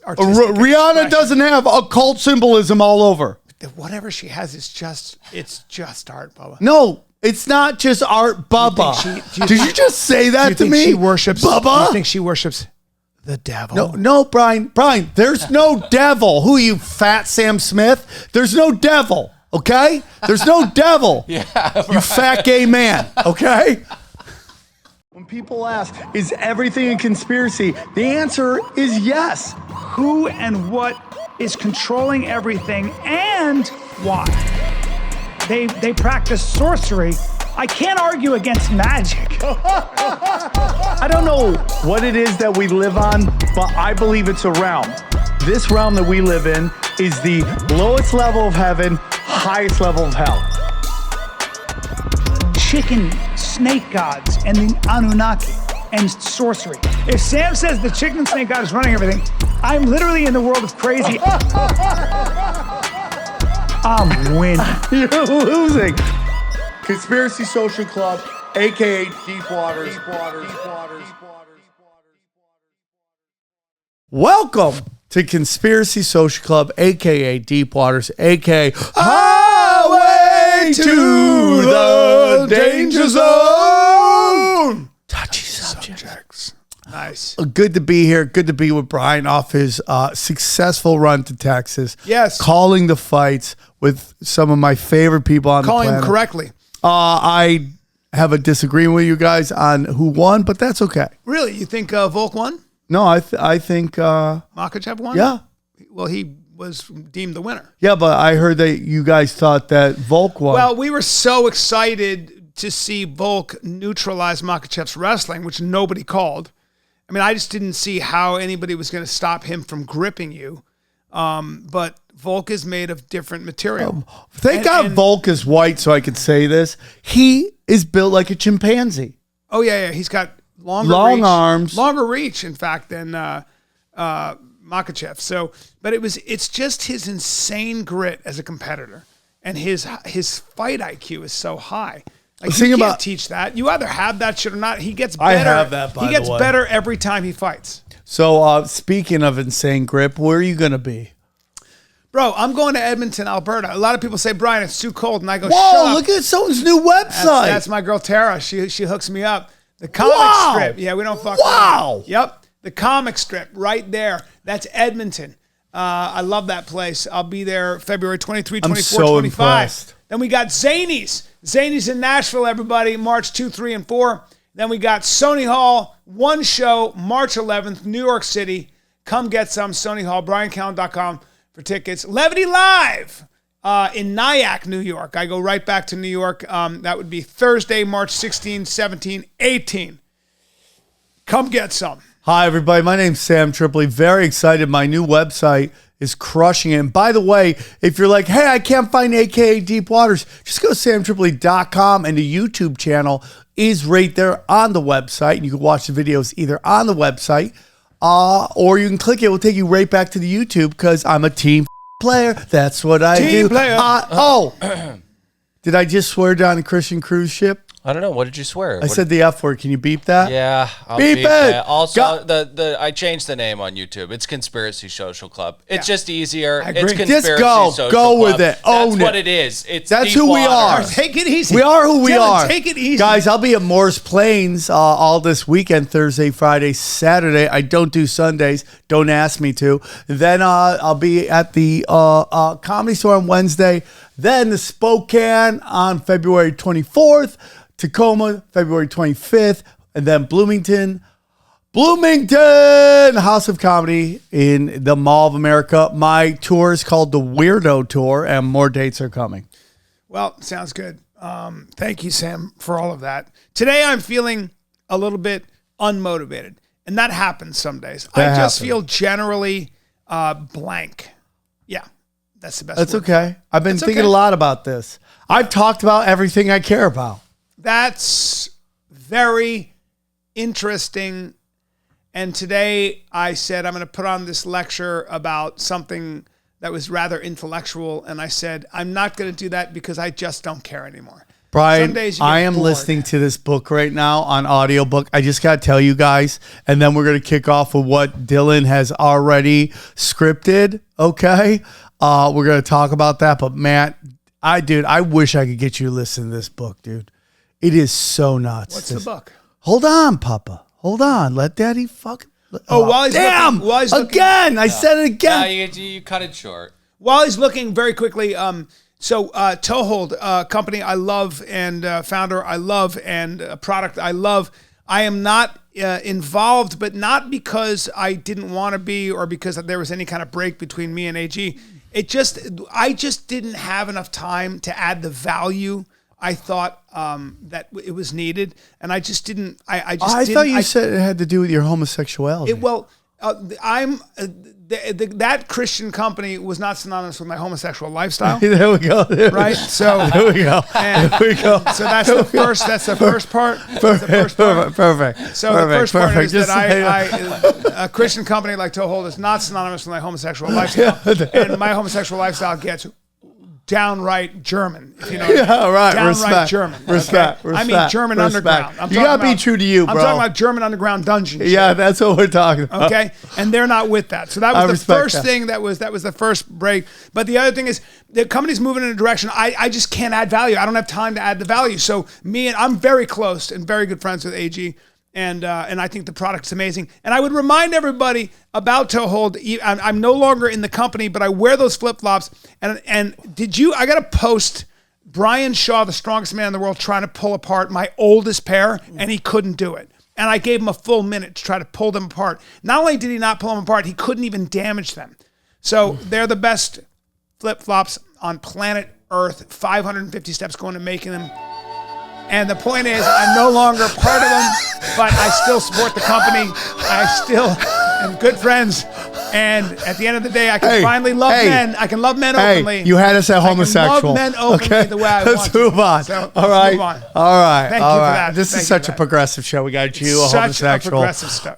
artistic Rihanna doesn't have occult symbolism all over. Whatever she has is it's just art, Bubba. No, it's not just art, Bubba. Did you just say that to me? She worships Bubba? You think she worships the devil? No, Brian, there's no devil. Who are you, fat Sam Smith? There's no devil, okay? There's no devil. Yeah, right. You fat gay man, okay? When people ask, is everything a conspiracy? The answer is yes. Who and what is controlling everything and why? They practice sorcery. I can't argue against magic. I don't know what it is that we live on, but I believe it's a realm. This realm that we live in is the lowest level of heaven, highest level of hell. Chicken snake gods and the Anunnaki and sorcery. If Sam says the chicken snake god is running everything, I'm literally in the world of crazy. I'm winning. You're losing. Conspiracy Social Club, a.k.a. Deep Waters. Welcome to Conspiracy Social Club, a.k.a. Deep Waters, a.k.a. Highway to the Danger Zone. Touchy subjects. Nice. Good to be here. Good to be with Bryan off his successful run to Texas. Yes. Calling the fights with some of my favorite people on the planet. Calling correctly. I have a disagreement with you guys on who won, but that's okay. Really? You think Volk won? No, I think Makhachev won? yeah. Well, he was deemed the winner. Yeah, but I heard that you guys thought that Volk won. Well, we were so excited to see Volk neutralize Makhachev's wrestling, which nobody called. I mean, I just didn't see how anybody was going to stop him from gripping you. But Volk is made of different material. Thank God Volk is white so I could say this. He is built like a chimpanzee. Oh, yeah. He's got longer arms. Longer reach, in fact, than Makhachev. So, but it's just his insane grit as a competitor. And his fight IQ is so high. Like, you can't teach that. You either have that shit or not. He gets better. I have that, by the way. He gets better every time he fights. So, speaking of insane grip, where are you going to be? Bro, I'm going to Edmonton, Alberta. A lot of people say, Brian, it's too cold. And I go, whoa, shut up. Look at someone's new website. That's my girl, Tara. She hooks me up. The comic strip. Yeah, we don't fuck around. Yep. The comic strip right there. That's Edmonton. I love that place. I'll be there February 23, 24, 25. Impressed. Then we got Zanies. Zanies in Nashville, everybody, March 2, 3, and 4. Then we got Sony Hall, one show, March 11th, New York City. Come get some, Sony Hall, BryanCallen.com for tickets. Levity Live in Nyack, New York. I go right back to New York. That would be Thursday, March 16, 17, 18. Come get some. Hi, everybody. My name's Sam Tripoli. Very excited. My new website is crushing it. And by the way, if you're like, hey, I can't find AKA Deep Waters, just go to samtripoli.com, and the YouTube channel is right there on the website. And you can watch the videos either on the website or you can click it. It will take you right back to the YouTube because I'm a team player. That's what I do. Team player. Did I just swear down a Christian cruise ship? I don't know. What did you swear? I said the F word. Can you beep that? Yeah, I'll beep it. That. Also, I changed the name on YouTube. It's Conspiracy Social Club. It's just easier. I agree. It's Conspiracy Just go. Social Go Club. with it. That's Own what it. it is. It's That's Deep who we Water. are. Take it easy. We are who we Dylan, are. Take it easy. Guys, I'll be at Morris Plains all this weekend, Thursday, Friday, Saturday. I don't do Sundays. Don't ask me to. Then I'll be at the Comedy Store on Wednesday. Then the Spokane on February 24th. Tacoma, February 25th. And then Bloomington, House of Comedy in the Mall of America. My tour is called the Weirdo Tour, and more dates are coming. Well, sounds good. Thank you, Sam, for all of that. Today, I'm feeling a little bit unmotivated, and that happens some days. I just feel generally blank. Yeah, that's the best That's word. okay. I've been thinking a lot about this. I've talked about everything I care about. That's very interesting. And today I said I'm going to put on this lecture about something that was rather intellectual. And I said, I'm not going to do that because I just don't care anymore. Brian, Some days you get I am bored. listening to this book right now on audiobook. I just got to tell you guys, and then we're going to kick off with what Dylan has already scripted, okay? We're going to talk about that, but Matt, I wish I could get you to listen to this book, dude. It is so nuts. What's the book? Hold on, Papa. Hold on. Let Daddy fucking... While he's damn! looking, Again! I said it again. You cut it short. While he's looking, very quickly, Toehold, company I love and founder I love and product I love. I am not involved, but not because I didn't want to be or because there was any kind of break between me and AG. I just didn't have enough time to add the value I thought that it was needed, and I just didn't. I thought you said it had to do with your homosexuality. That Christian company was not synonymous with my homosexual lifestyle. There we go. Right. So there we go. There we go. So that's the first. That's the first part. Perfect. So the first part is that a Christian company like Toehold is not synonymous with my homosexual lifestyle, and my homosexual lifestyle gets downright German. If you know, right. Downright Respect. German. Respect. Okay? I mean German underground. You gotta be true to you, bro. I'm talking about German underground dungeon. Yeah, that's what we're talking about. Okay, and they're not with that. So that was the first thing. That was the first break. But the other thing is the company's moving in a direction I just can't add value. I don't have time to add the value. So I'm very close and very good friends with AG. And I think the product's amazing. And I would remind everybody about Toehold. I'm no longer in the company, but I wear those flip-flops. And I got to post Bryan Shaw, the strongest man in the world, trying to pull apart my oldest pair, and he couldn't do it. And I gave him a full minute to try to pull them apart. Not only did he not pull them apart, he couldn't even damage them. So they're the best flip-flops on planet Earth, 550 steps going to making them. And the point is, I'm no longer part of them, but I still support the company. I still am good friends. And at the end of the day, I can finally love men. I can love men openly. You had us at homosexual. I can love men openly the way I want Let's move on. So, all right. Move on. All right. Thank you for that. This is such a progressive show. We got you, a homosexual. Such a progressive show.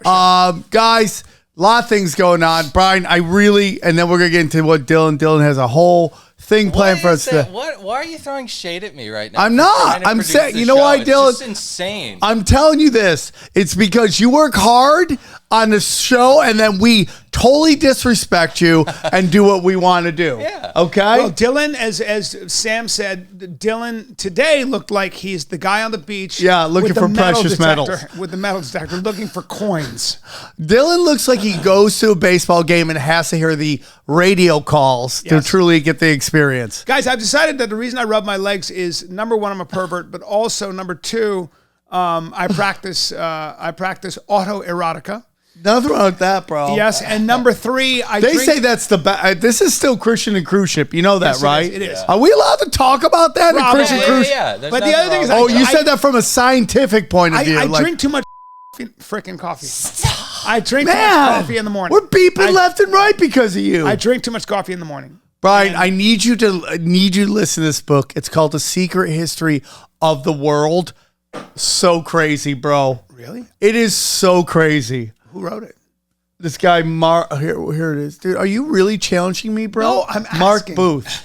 Guys, a lot of things going on. Brian, and then we're going to get into what Dylan has a whole thing planned for us. Why are you throwing shade at me right now? I'm not. I'm saying, you know why, Dylan? It's just insane. I'm telling you this. It's because you work hard on the show, and then we totally disrespect you and do what we want to do. Yeah. Okay? Well, Dylan, as Sam said, Dylan today looked like he's the guy on the beach. Yeah, looking for precious metals. With the metal detector, looking for coins. Dylan looks like he goes to a baseball game and has to hear the radio calls to truly get the experience. Guys, I've decided that the reason I rub my legs is, number one, I'm a pervert, but also, number two, I practice autoerotica. Nothing wrong with that, bro. Yes, and number three, They say that's the best. This is still Christian and cruise ship. You know that, Yes, right? it is. Are we allowed to talk about that in Probably. Christian cruise? Yeah. But the other thing is, Oh, you said that from a scientific point of view. I drink too much freaking coffee. I drink too much coffee in the morning. We're beeping left and right because of you. I drink too much coffee in the morning. Brian, I need you to listen to this book. It's called The Secret History of the World. So crazy, bro. Really? It is so crazy. Who wrote it? This guy, here it is. Dude, are you really challenging me, bro? No, I'm Mark asking. Booth.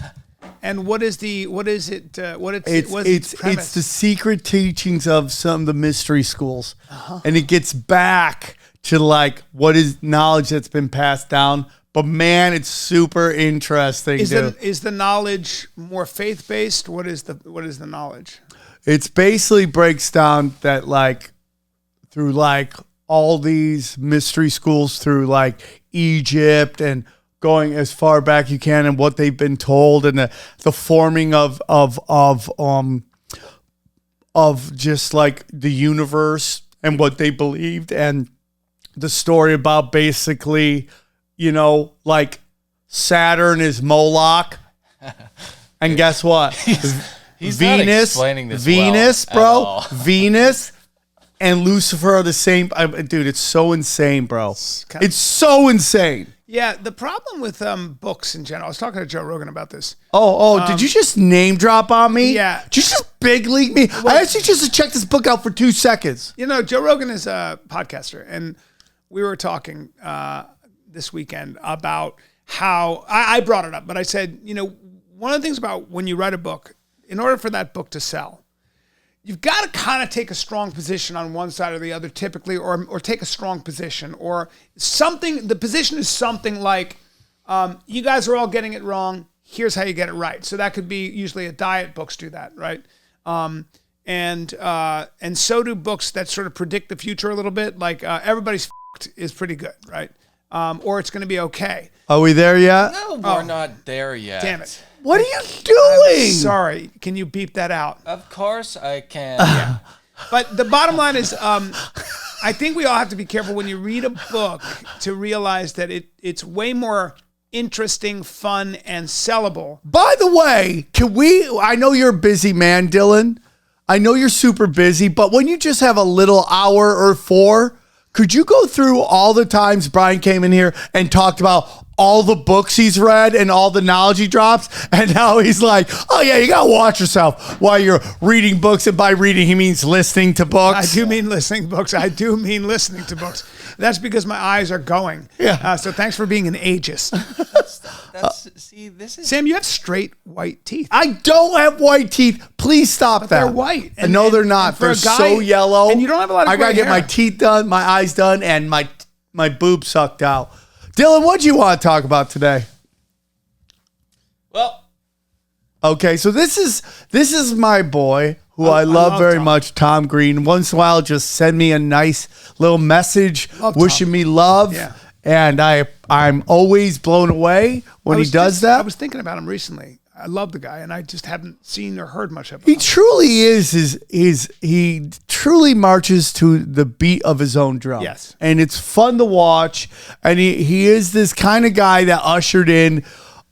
And what is its It's premise? the secret teachings of some of the mystery schools. And it gets back to like what is knowledge that's been passed down. But man, it's super interesting. Is the knowledge more faith-based? What is the knowledge? It's basically breaks down that like through like all these mystery schools through like Egypt and going as far back you can and what they've been told and the forming of just like the universe and what they believed and the story about basically, you know, like Saturn is Moloch. And guess what? He's not explaining this Venus, well bro. at all. Venus and Lucifer are the same. Dude, it's so insane, bro. It's so insane. Yeah, the problem with books in general. I was talking to Joe Rogan about this. Did you just name drop on me? Yeah. Did you just big league me? I asked you just to check this book out for 2 seconds. You know, Joe Rogan is a podcaster, and we were talking this weekend about how I brought it up, but I said, you know, one of the things about when you write a book, in order for that book to sell, you've got to kind of take a strong position on one side or the other typically, or take a strong position or something. The position is something like, you guys are all getting it wrong. Here's how you get it right. So that could be usually a diet. Books do that, right? And so do books that sort of predict the future a little bit. Like Everybody's F***ed is pretty good, right? Or It's Going to Be Okay. Are we there yet? No, we're not there yet. Damn it. What are you doing? Sorry. Can you beep that out? Of course I can. Yeah. But the bottom line is, I think we all have to be careful when you read a book to realize that it's way more interesting, fun, and sellable. By the way, I know you're a busy man, Dylan. I know you're super busy, but when you just have a little hour or 4, could you go through all the times Bryan came in here and talked about all the books he's read and all the knowledge he drops? And now he's like, oh yeah, you gotta watch yourself while you're reading books. And by reading, he means listening to books. I do mean listening to books. I do mean listening to books. That's because my eyes are going. Yeah. So thanks for being an ageist. See, this is... Sam, you have straight white teeth. I don't have white teeth. Please stop that. They're white. No, they're not. They're so yellow. And you don't have a lot of I gotta gray get my hair. teeth done, my eyes done, and my boobs sucked out. Dylan, what do you want to talk about today? Well, okay, so this is my boy who I love very much, Tom Green. Once in a while, just send me a nice little message wishing me love. Yeah. And I'm always blown away when he does that. I was thinking about him recently. I love the guy, and I just haven't seen or heard much of him. He truly he truly marches to the beat of his own drum. Yes. And it's fun to watch. And he is this kind of guy that ushered in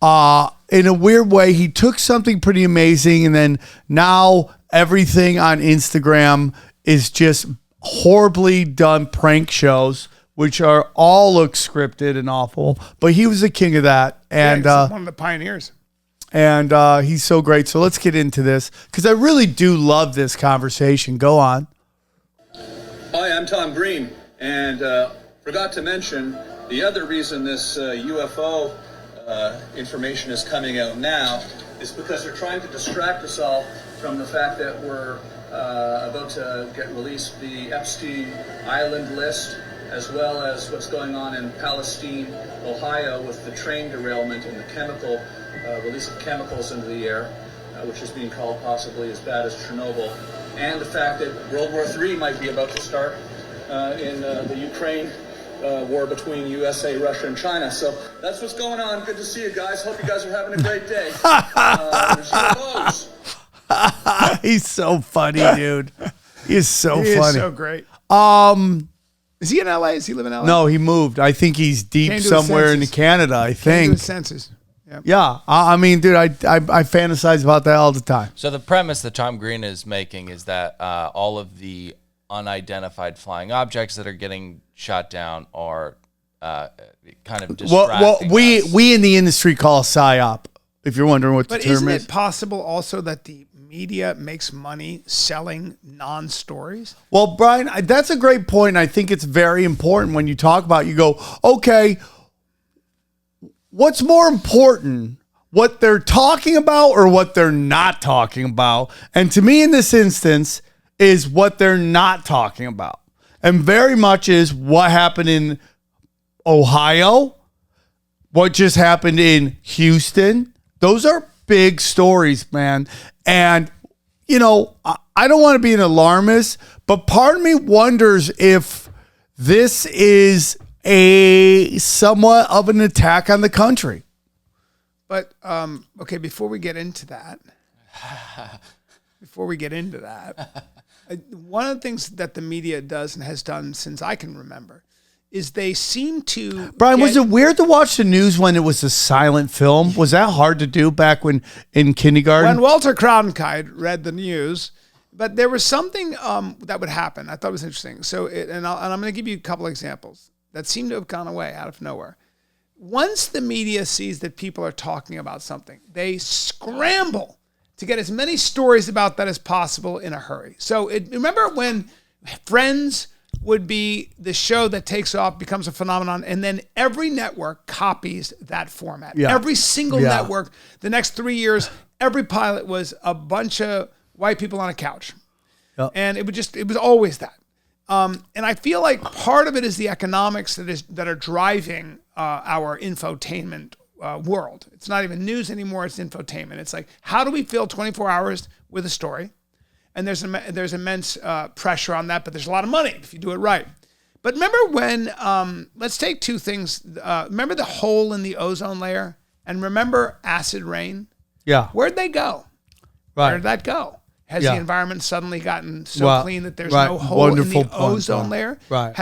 a weird way. He took something pretty amazing, and then now everything on Instagram is just horribly done prank shows, which all look scripted and awful. But he was the king of that. And he's one of the pioneers. And he's so great. So let's get into this, because I really do love this conversation. Go on. Hi, I'm Tom Green, and forgot to mention the other reason this UFO information is coming out now is because they're trying to distract us all from the fact that we're about to get released the Epstein Island list, as well as what's going on in Palestine, Ohio, with the train derailment and the chemical release of chemicals into the air, which is being called possibly as bad as Chernobyl, and the fact that World War III might be about to start in the Ukraine war between USA, Russia, and China. So that's what's going on. Good to see you guys. Hope you guys are having a great day. He's so funny, dude. He's so funny. He is so great. Is he in LA? Is he live in LA? No, he moved. I think he's deep somewhere in Canada, I Came to think. his senses. Yep. Yeah. I mean, dude, I fantasize about that all the time. so the premise that Tom Green is making is that all of the unidentified flying objects that are getting shot down are kind of distracting us. We in the industry call a PSYOP, if you're wondering what the But term isn't is. it possible also that the media makes money selling non-stories? Well, Bryan, that's a great point, and I think it's very important when you talk about, you go, okay, what's more important, what they're talking about or what they're not talking about? And to me, in this instance, is what they're not talking about. And very much is what happened in Ohio, what just happened in Houston. Those are big stories, man. And, you know, I don't want to be an alarmist, but part of me wonders if this is a somewhat of an attack on the country. But, okay, before we get into that, one of the things that the media does and has done since I can remember is they seem to... Bryan, was it weird to watch the news when it was a silent film? Was that hard to do back when in kindergarten? When Walter Cronkite read the news, but there was something that would happen. I thought it was interesting. So, and I'm going to give you a couple examples that seem to have gone away out of nowhere. Once the media sees that people are talking about something, they scramble to get as many stories about that as possible in a hurry. So remember when Friends would be the show that takes off, becomes a phenomenon, and then every network copies that format. Yeah. Every single network, the next 3 years, every pilot was a bunch of white people on a couch. Yep. And it was always that. And I feel like part of it is the economics that are driving our infotainment world. It's not even news anymore. It's infotainment. It's like, how do we fill 24 hours with a story? And there's immense pressure on that, but there's a lot of money if you do it right. But remember when, let's take two things. Remember the hole in the ozone layer? And remember acid rain? Yeah. Where'd they go? Right. Where did that go? Has the environment suddenly gotten so clean that there's right. no hole Wonderful in the point, ozone layer? Right.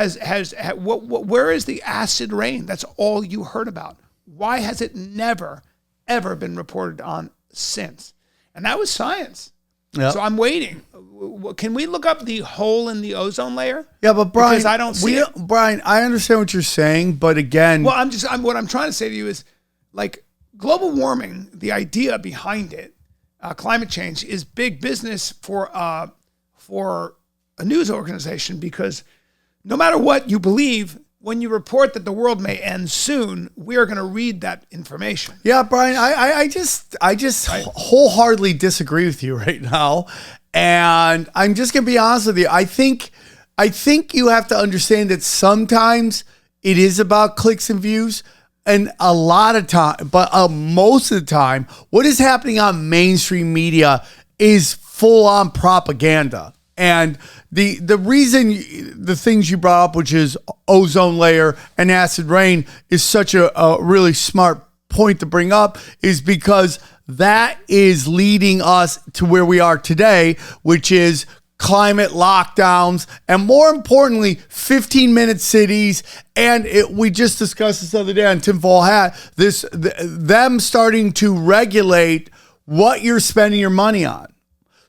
Where is the acid rain? That's all you heard about. Why has it never, ever been reported on since? And that was science. Yep. So I'm waiting. Can we look up the hole in the ozone layer? Yeah, but Brian, because I don't see it. Brian, I understand what you're saying, but again, well, what I'm trying to say to you is, like, global warming, the idea behind it, climate change, is big business for a news organization, because no matter what you believe, when you report that the world may end soon, we are going to read that information. Yeah, Brian, I just wholeheartedly disagree with you right now. And I'm just going to be honest with you. I think you have to understand that sometimes it is about clicks and views, and a lot of time, but most of the time, what is happening on mainstream media is full on propaganda. And the reason the things you brought up, which is ozone layer and acid rain, is such a really smart point to bring up, is because that is leading us to where we are today, which is climate lockdowns, and more importantly, 15-minute cities. And we just discussed this the other day on Tinfoil Hat, them starting to regulate what you're spending your money on.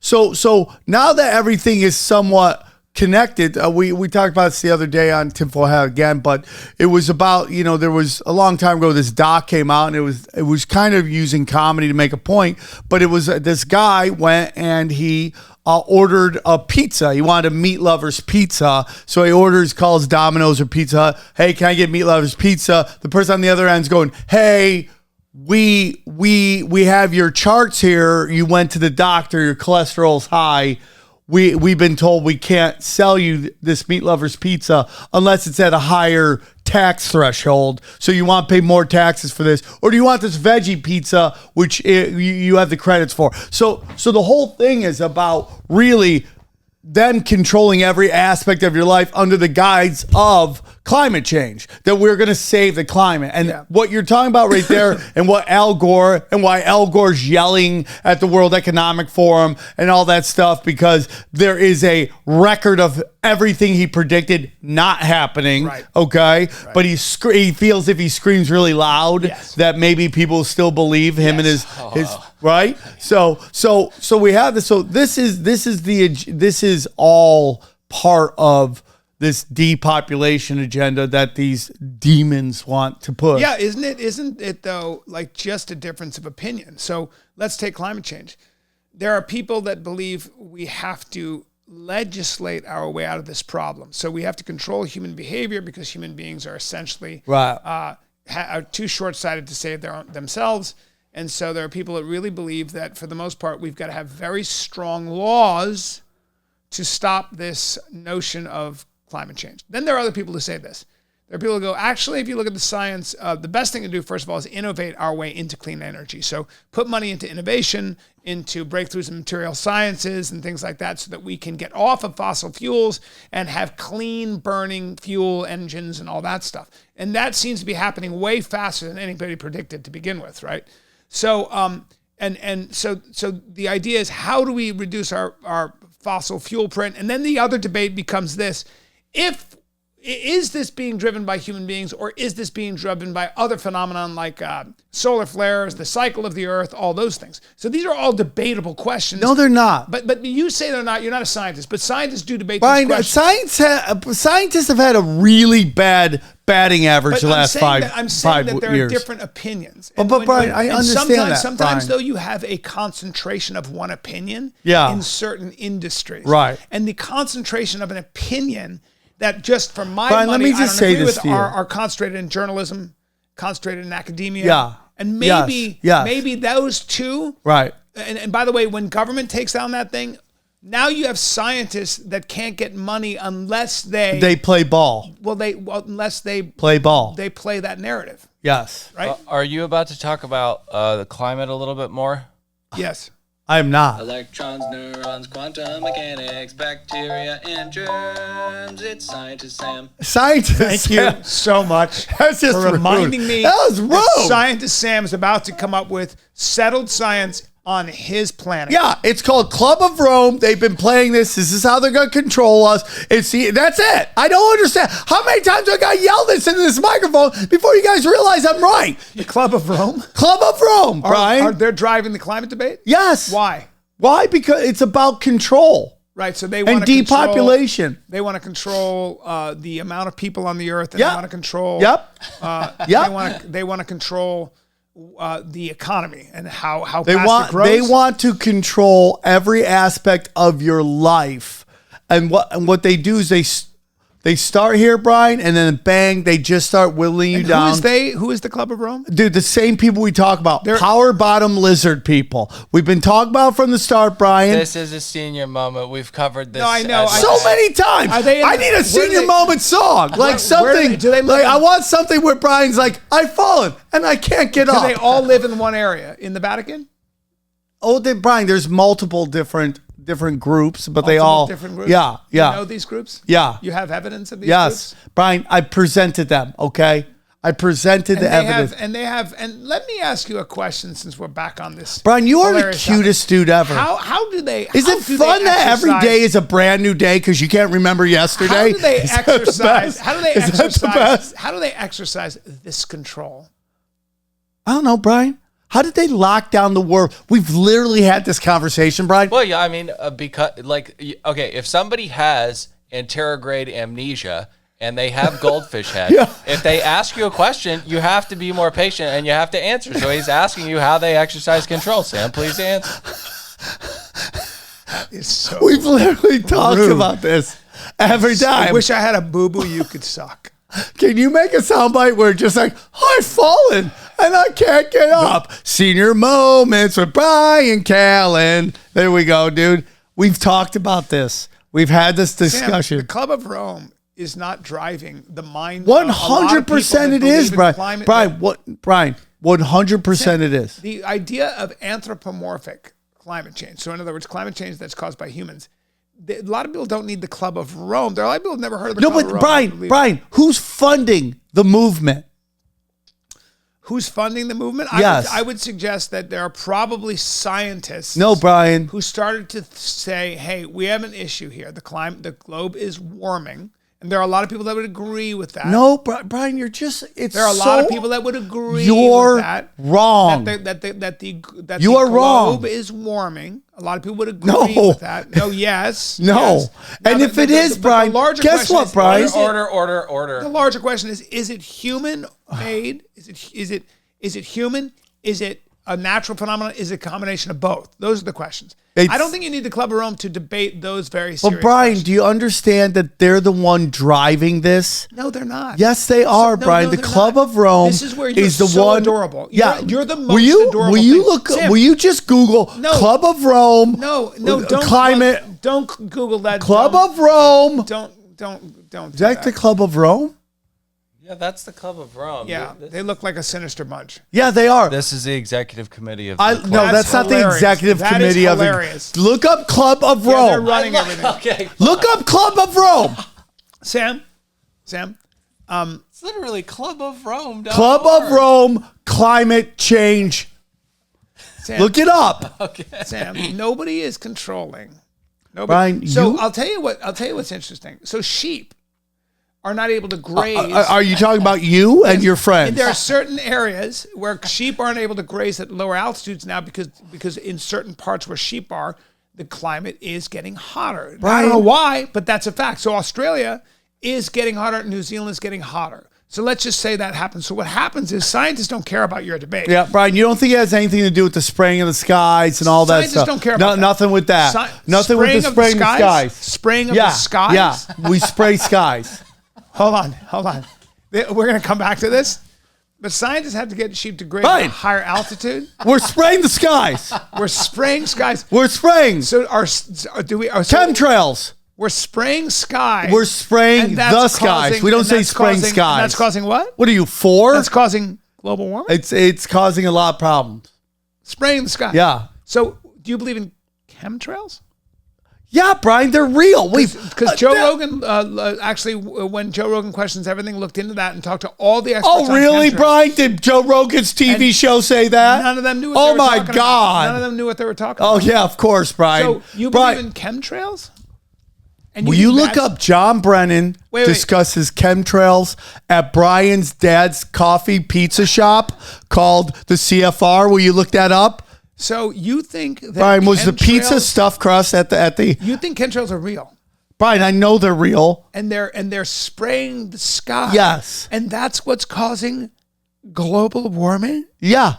So now that everything is somewhat connected, we talked about this the other day on Tinfoil Hat again, but it was about, there was a long time ago, this doc came out, and it was kind of using comedy to make a point, but it was this guy went and he ordered a pizza. He wanted a meat lover's pizza. So he calls Domino's or Pizza Hut. Hey, can I get meat lover's pizza? The person on the other end's going, hey, we have your charts here. You went to the doctor. Your cholesterol's high. We've been told we can't sell you this meat lover's pizza unless it's at a higher tax threshold. So you want to pay more taxes for this, or do you want this veggie pizza, which you have the credits for? So the whole thing is about really them controlling every aspect of your life under the guise of climate change, that we're going to save the climate. And what you're talking about right there, and why Al Gore's yelling at the World Economic Forum and all that stuff, because there is a record of everything he predicted not happening. Right. Okay. Right. But he feels if he screams really loud, that maybe people still believe him and his right. So we have this. So this is all part of this depopulation agenda that these demons want to push. Yeah, isn't it though, like, just a difference of opinion? So let's take climate change. There are people that believe we have to legislate our way out of this problem. So we have to control human behavior because human beings are essentially are too short-sighted to save themselves. And so there are people that really believe that, for the most part, we've got to have very strong laws to stop this notion of climate change. Then there are other people who say this. There are people who go, actually, if you look at the science, the best thing to do, first of all, is innovate our way into clean energy. So put money into innovation, into breakthroughs in material sciences and things like that, so that we can get off of fossil fuels and have clean burning fuel engines and all that stuff. And that seems to be happening way faster than anybody predicted to begin with, right? So, so the idea is, how do we reduce our fossil fuel print? And then the other debate becomes this: is this being driven by human beings, or is this being driven by other phenomenon like solar flares, the cycle of the earth, all those things? So these are all debatable questions. No, they're not. But you say they're not. You're not a scientist, but scientists do debate these questions. Scientists have had a really bad batting average the last 5 years. I'm saying that there are different opinions. But Brian, I understand that. Sometimes, Brian, though, you have a concentration of one opinion in certain industries. Right. And the concentration of an opinion that, just from my Brian, money, let me just say this to you, are concentrated in journalism, concentrated in academia. And maybe those two. Right. And by the way, when government takes down that thing, Now you have scientists that can't get money unless they play ball. Unless they Play ball. They play that narrative, Yes. right? Are you about to talk about the climate a little bit more? Yes. I am not. Electrons, neurons, quantum mechanics, bacteria, and germs. It's Scientist Sam. Scientist Thank Sam. you so much That's just for reminding rude. me That was rude. Scientist Sam is about to come up with settled science on his planet. Yeah, it's called Club of Rome. They've been playing this. This is how they're going to control us. That's it. I don't understand. How many times I got yelled this into this microphone before you guys realize I'm right? The Club of Rome? Club of Rome, Brian. Are they driving the climate debate? Yes. Why? Why? Because it's about control. Right, so they want And to depopulation. They want to control the amount of people on the earth, and Yep. they want to control. Yep. They want to control the economy and how They fast it grows. They want to control every aspect of your life, and what they do is they start here, Brian, and then bang, they just start whittling you And down. Who is the Club of Rome? Dude, the same people we talk about, power bottom lizard people. We've been talking about from the start, Brian. This is a senior moment. We've covered this. No, I know. So many times. Are they in I the- need where a do senior they- moment song, like where something. do they live Like in- I want something where Brian's like, "I've fallen and I can't get Do up." they all live in one area in the Vatican? Brian, there's multiple different groups, but they Multiple all different groups? Yeah, yeah. You know these groups? Yeah. You have evidence of these Yes, groups? Brian, I presented them. Okay, I presented the evidence. And let me ask you a question since we're back on this. Brian, you are the hilarious cutest dude ever. How do they? Is how it do fun they that every exercise- day is a brand new day because you can't remember yesterday? How do they Is that the exercise? best? How do they Is that the exercise? best? How do they exercise this control? I don't know, Brian. How did they lock down the world? We've literally had this conversation, Brian. Well, yeah, I mean, because if somebody has anterograde amnesia and they have goldfish head, Yeah. if they ask you a question, you have to be more patient and you have to answer. So he's asking you how they exercise control. Sam, please answer. It's so. We've literally talked rude. about this every time. I wish I had a boo boo you could suck. Can you make a soundbite where it's just like, I've fallen and I can't get up? Senior moments with Bryan Callen. There we go, dude. We've talked about this. We've had this Sam, discussion. the Club of Rome is not driving the mind. of a lot of people 100% that it is, believe in Brian. climate- Brian, 100% it is. The idea of anthropomorphic climate change. So in other words, climate change that's caused by humans. A lot of people don't need the Club of Rome. There are a lot of people who've never heard of the No, Club of but Rome. Brian, who's funding the movement? Who's funding the movement? Yes. I would suggest that there are probably scientists. No, Brian. Who started to say, "Hey, we have an issue here. The globe is warming," and there are a lot of people that would agree with that. No, Brian, you're just, it's There are a lot of people that would agree You're with that. wrong. That You the are wrong. globe is warming. A lot of people would agree No. with that. No, yes. No. yes. And Now, if it is, but Brian, the larger guess question what, is, Brian? is it- Order. The larger question is it human made? Is it human? Is it a natural phenomenon? Is it a combination of both? Those are the questions. I don't think you need the Club of Rome to debate those very serious But Brian, questions. do you understand that they're the one driving this? No, they're not. Yes, they are, No, Brian. no, the they're Club not. of Rome This is where you're is the so one adorable. Yeah, You're the most will you, adorable Will you thing. look? Sam. Will you just Google No. Club of Rome? No, don't climate. Don't Google that. Club Don't- of Rome. Don't. Is that the Club of Rome? Yeah, that's the Club of Rome. Yeah, This- they look like a sinister bunch. Yeah, they are. This is the executive committee of No, the club. that's not the hilarious. executive That is committee of hilarious. the. Look up Club of Yeah, they're Rome. running everything. Okay. Look up Club of Rome. Sam. It's literally Club of Rome. Club of Rome climate change. Sam, Look it up. Sam, nobody is controlling. Nobody. Brian, so you- I'll tell you what's interesting. So sheep are not able to graze. Are you talking about you and your friends? And there are certain areas where sheep aren't able to graze at lower altitudes now because in certain parts where sheep are, the climate is getting hotter. Now, I don't know why, but that's a fact. So Australia is getting hotter, New Zealand is getting hotter. So let's just say that happens. So what happens is scientists don't care about your debate. Yeah, Brian, you don't think it has anything to do with the spraying of the skies and all that Scientists stuff? don't care about that. Nothing with that. Nothing with the spraying of the skies. Spraying of the skies? Yeah, we spray skies. Hold on. We're going to come back to this. But scientists have to get sheep to greater Right. higher altitude. We're spraying the skies. We're spraying skies. We're spraying So chemtrails. we're spraying skies. We're spraying and that's the skies. causing- We don't and say that's spraying causing- skies. and that's causing what? What are you, 4? That's causing global warming. It's causing a lot of problems. Spraying the sky. Yeah. So do you believe in chemtrails? Yeah, Brian, they're real. Because Joe Rogan actually, when Joe Rogan Questions Everything, looked into that and talked to all the experts. Oh, really, on chemtrails. Brian? Did Joe Rogan's TV And show say that? None of them knew what Oh, they were my talking God. about. None of them knew what they were talking Oh, about. yeah, of course, Brian. So you Brian, believe in chemtrails? And will you think look that's- up John Brennan Wait. discusses chemtrails at Brian's dad's coffee pizza shop called the CFR? Will you look that up? So you think that Brian, was the pizza chemtrails- stuffed crust at the? You think chemtrails are real? Brian, I know they're real. And they're spraying the sky. Yes. And that's what's causing global warming? Yeah,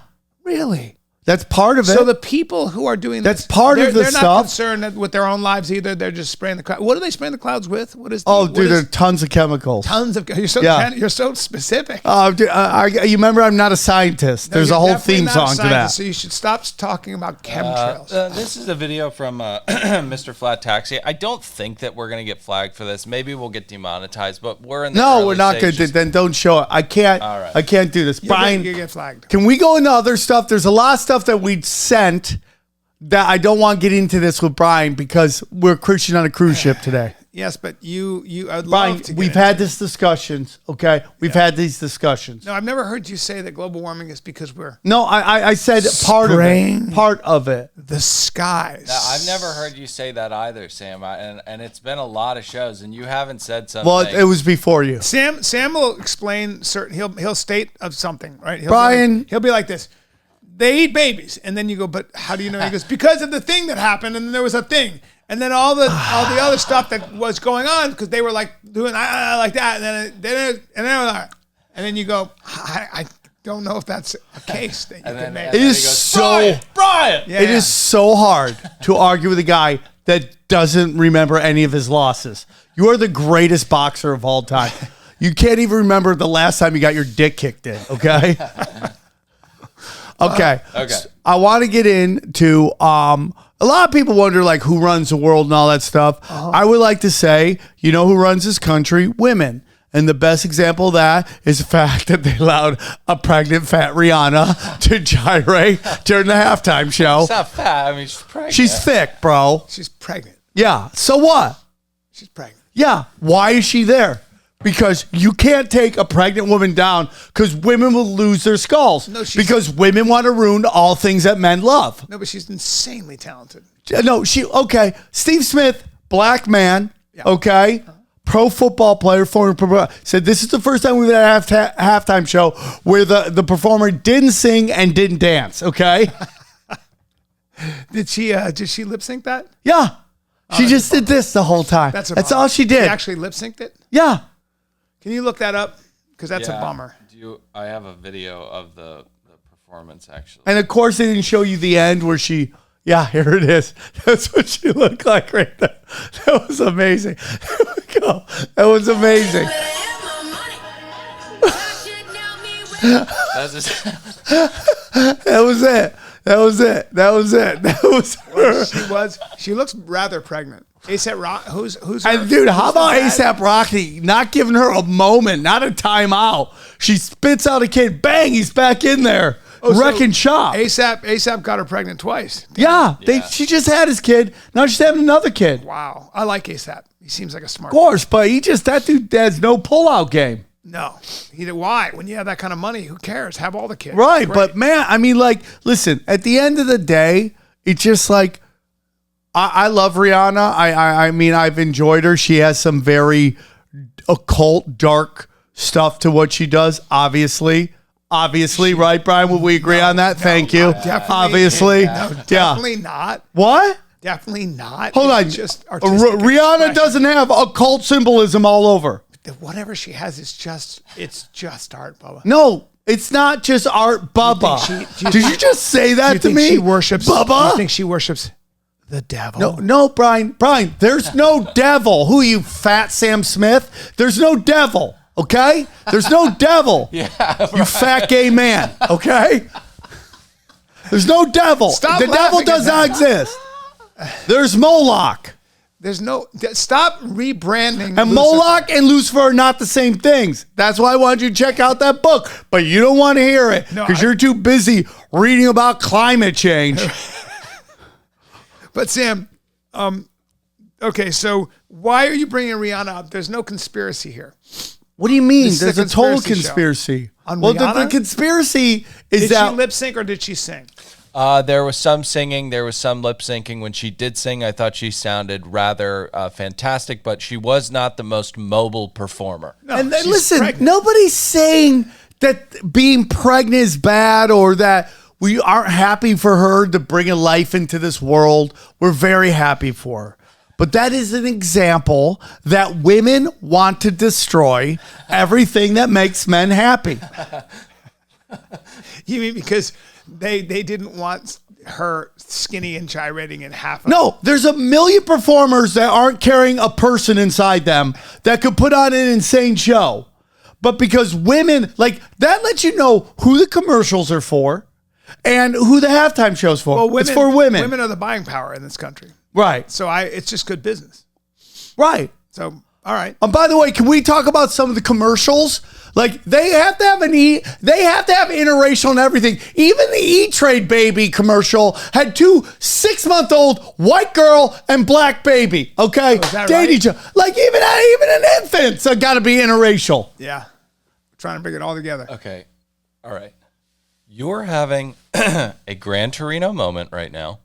Really? that's part of it. So the people who are doing That's this, part of the they're not stuff. concerned with their own lives either. They're just spraying the clouds. What are they spraying the clouds with? What is? oh, what dude, is- there are tons of chemicals. tons of. You're so Yeah. you're so specific. Dude, you remember I'm not a scientist. No, There's you're a whole definitely theme not a song to that. scientist, So you should stop talking about chemtrails. This is a video from Mr. Flat Taxi. I don't think that we're gonna get flagged for this. Maybe we'll get demonetized, but we're in the No, early we're not good. stages. Then don't show it. I can't. All right. I can't do this. Brian, you get flagged. can we go into other stuff? There's a lot of stuff that we sent that I don't want to get into this with Brian because we're cruising on a cruise ship today. Yes, but I'd Brian, love to. Get we've into had it. this discussions. Okay, we've had these discussions. No, I've never heard you say that global warming is because we're No, I said part of Spraying. it. Part of it. the skies. Now, I've never heard you say that either, Sam. And it's been a lot of shows, and you haven't said something. Well, it was before you. Sam will explain certain. He'll state of something, right? Brian- he'll be like this. They eat babies, and then you go, but how do you know? He goes, because of the thing that happened, and then there was a thing, and then all the other stuff that was going on because they were like doing like that, and then you go, I don't know if that's a case that you And can then- make. and It then is he goes, so. Brian. Yeah, It yeah. is so hard to argue with a guy that doesn't remember any of his losses. You are the greatest boxer of all time. You can't even remember the last time you got your dick kicked in, okay? Okay. Okay. I want to get into a lot of people wonder like who runs the world and all that stuff. I would like to say, you know who runs this country? Women. And the best example of that is the fact that they allowed a pregnant fat Rihanna to gyrate during the halftime show. She's not fat. I mean, she's pregnant. She's thick, bro. She's pregnant. Yeah. So what? She's pregnant. Yeah. Why is she there? Because you can't take a pregnant woman down because women will lose their skulls. No, she's- because women want to ruin all things that men love. No, but she's insanely talented. No, okay. Steve Smith, black man, okay, pro football player, said this is the first time we've had a halftime show where the performer didn't sing and didn't dance, okay? Did she lip sync that? Yeah. She just did this the whole time. That's all she did. She actually lip synced it. Yeah. Can you look that up? Because that's Yeah. a bummer. I have a video of the performance, actually. And of course, they didn't show you the end where she. Yeah, here it is. That's what she looked like right there. That was amazing. There we go. That was amazing. That's just, That was it. That was it. That was it. That was her. She looks rather pregnant. ASAP Rock. Who's her? And dude, how who's about the dad? ASAP Rocky not giving her a moment, not a timeout? She spits out a kid. Bang, he's back in there. Oh, so wrecking shop. ASAP got her pregnant twice. Yeah, she just had his kid. Now she's having another kid. Wow. I like ASAP. He seems like a smart Of course, but that dude has no pullout game. No. Why? When you have that kind of money, who cares? Have all the kids. Right, Great. but man, I mean, like, listen, at the end of the day, it's just like, I love Rihanna. I mean, I've enjoyed her. She has some very occult, dark stuff to what she does, obviously. Obviously, right, Brian? Would we agree on that? Thank you. Definitely. Obviously. No, definitely not. What? Definitely not. Hold on. It's just artistic Rihanna expression. doesn't have occult symbolism all over. Whatever she has is just art, Bubba. No, it's not just art, Bubba. Did you just say that to me? She worships Bubba? You think she worships the devil? No, Brian, there's no devil. Who are you, fat Sam Smith? There's no devil. Okay? There's no devil. Yeah, You fat gay man. Okay? There's no devil. Stop the devil laughing at does not that. exist. There's Moloch. There's no stop rebranding. And Moloch and Lucifer are not the same things. That's why I wanted you to check out that book. But you don't want to hear it No, because you're too busy reading about climate change. But Sam, okay, so why are you bringing Rihanna up? There's no conspiracy here. What do you mean? This is There's a a total conspiracy show. conspiracy. On Well, the Rihanna? conspiracy is Did that she lip sync or did she sing? There was some singing. There was some lip syncing. When she did sing, I thought she sounded rather fantastic, but she was not the most mobile performer. No, and then she's listen, pregnant. nobody's saying that being pregnant is bad or that we aren't happy for her to bring a life into this world. We're very happy for her. But that is an example that women want to destroy everything that makes men happy. You mean because they didn't want her skinny and gyrating in half? No, there's a million performers that aren't carrying a person inside them that could put on an insane show. But because women, like, that lets you know who the commercials are for and who the halftime show's for. Well, It's for women. Women are the buying power in this country. Right. So it's just good business. Right. So, all right. By the way, can we talk about some of the commercials? Like, they have to have they have to have interracial and everything. Even the E-Trade baby commercial had 2 6-month-old white girl and black baby. Okay, is that date right? each other. Like even an infant's got to be interracial. Yeah. Trying to bring it all together. Okay. All right. You're having a Gran Torino moment right now.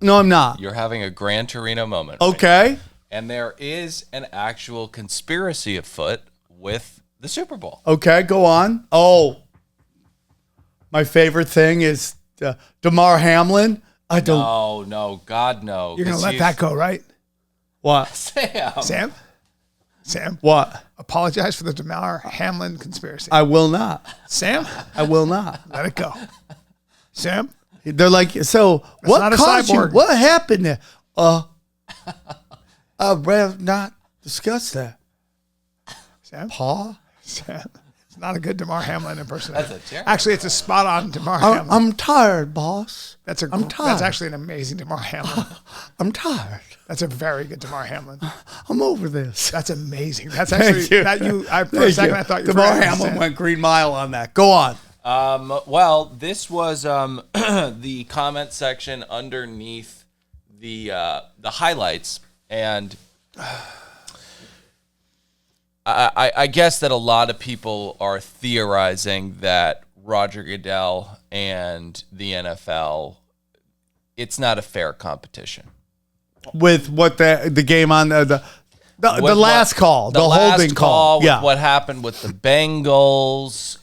No, I'm not. You're having a Gran Torino moment. right Okay. now. And there is an actual conspiracy afoot with the Super Bowl. Okay, go on. Oh, my favorite thing is Damar Hamlin. I don't. No, God, no. You're going to let that go, right? What? Sam? What? Apologize for the Damar Hamlin conspiracy. I will not. Sam? I will not. Let it go. Sam? They're like, so what not a caused you? cyborg. What happened there? I'd rather not discuss that. Sam? Paul? Sam? It's not a good Damar Hamlin impersonation. That's a terrible- Actually, it's a spot on Damar Hamlin. I'm tired, boss. I'm tired. That's actually an amazing Damar Hamlin. I'm tired. That's a very good Damar Hamlin. I'm over this. That's amazing. That's Thank actually you. that you. For a Thank second, you. I thought you Damar were Hamlin went Green Mile on that. Go on. Well, this was the comment section underneath the highlights, and I guess that a lot of people are theorizing that Roger Goodell and the NFL, it's not a fair competition. With what the game on the last call, the holding call. With what happened with the Bengals.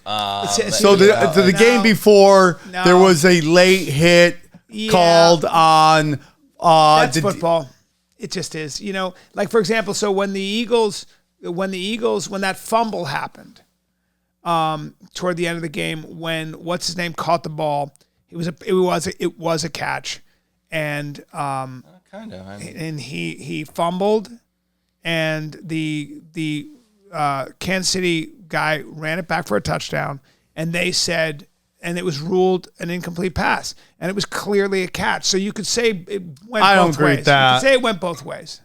So the game before, there was a late hit called on. That's football. It just is. You know, like for example, so when that fumble happened, toward the end of the game, when what's his name caught the ball, it was a catch, and kind of. and he fumbled, and the Kansas City guy ran it back for a touchdown, and they said, and it was ruled an incomplete pass, and it was clearly a catch. So you could say it went I don't both agree ways. with that. You could say it went both ways,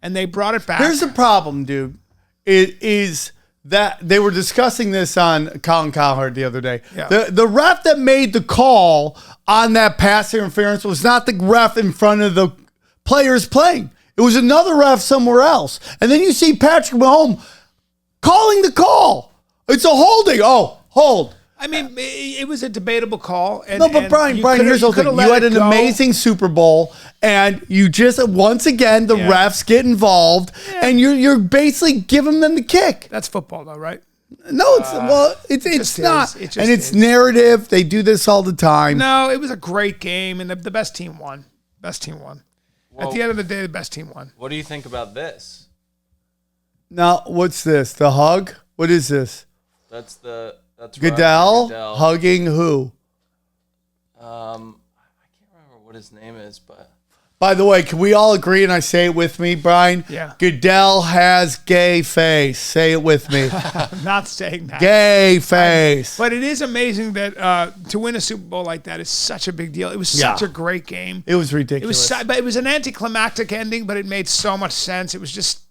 and they brought it back. Here's the problem, dude. It is that they were discussing this on Colin Cowherd the other day. Yeah. The ref that made the call on that pass interference was not the ref in front of the players playing. It was another ref somewhere else. And then you see Patrick Mahomes calling the call. It's a holding. Oh, hold. I mean, it was a debatable call. And, No, but Brian, here's the thing. You had an amazing Super Bowl, and you just, once again, the refs get involved, and you're basically giving them the kick. That's football, though, right? No, it's not. It just And it's is. narrative. They do this all the time. No, it was a great game, and the best team won. Best team won. At the end of the day, the best team won. What do you think about this? Now, what's this? The hug? What is this? That's Goodell Goodell. hugging who? I can't remember what his name is, but By the way, can we all agree, and I say it with me, Brian? Yeah. Goodell has gay face. Say it with me. I'm not saying that. Gay face. But it is amazing that to win a Super Bowl like that is such a big deal. It was such a great game. It was ridiculous. But it was an anticlimactic ending, but it made so much sense. It was just.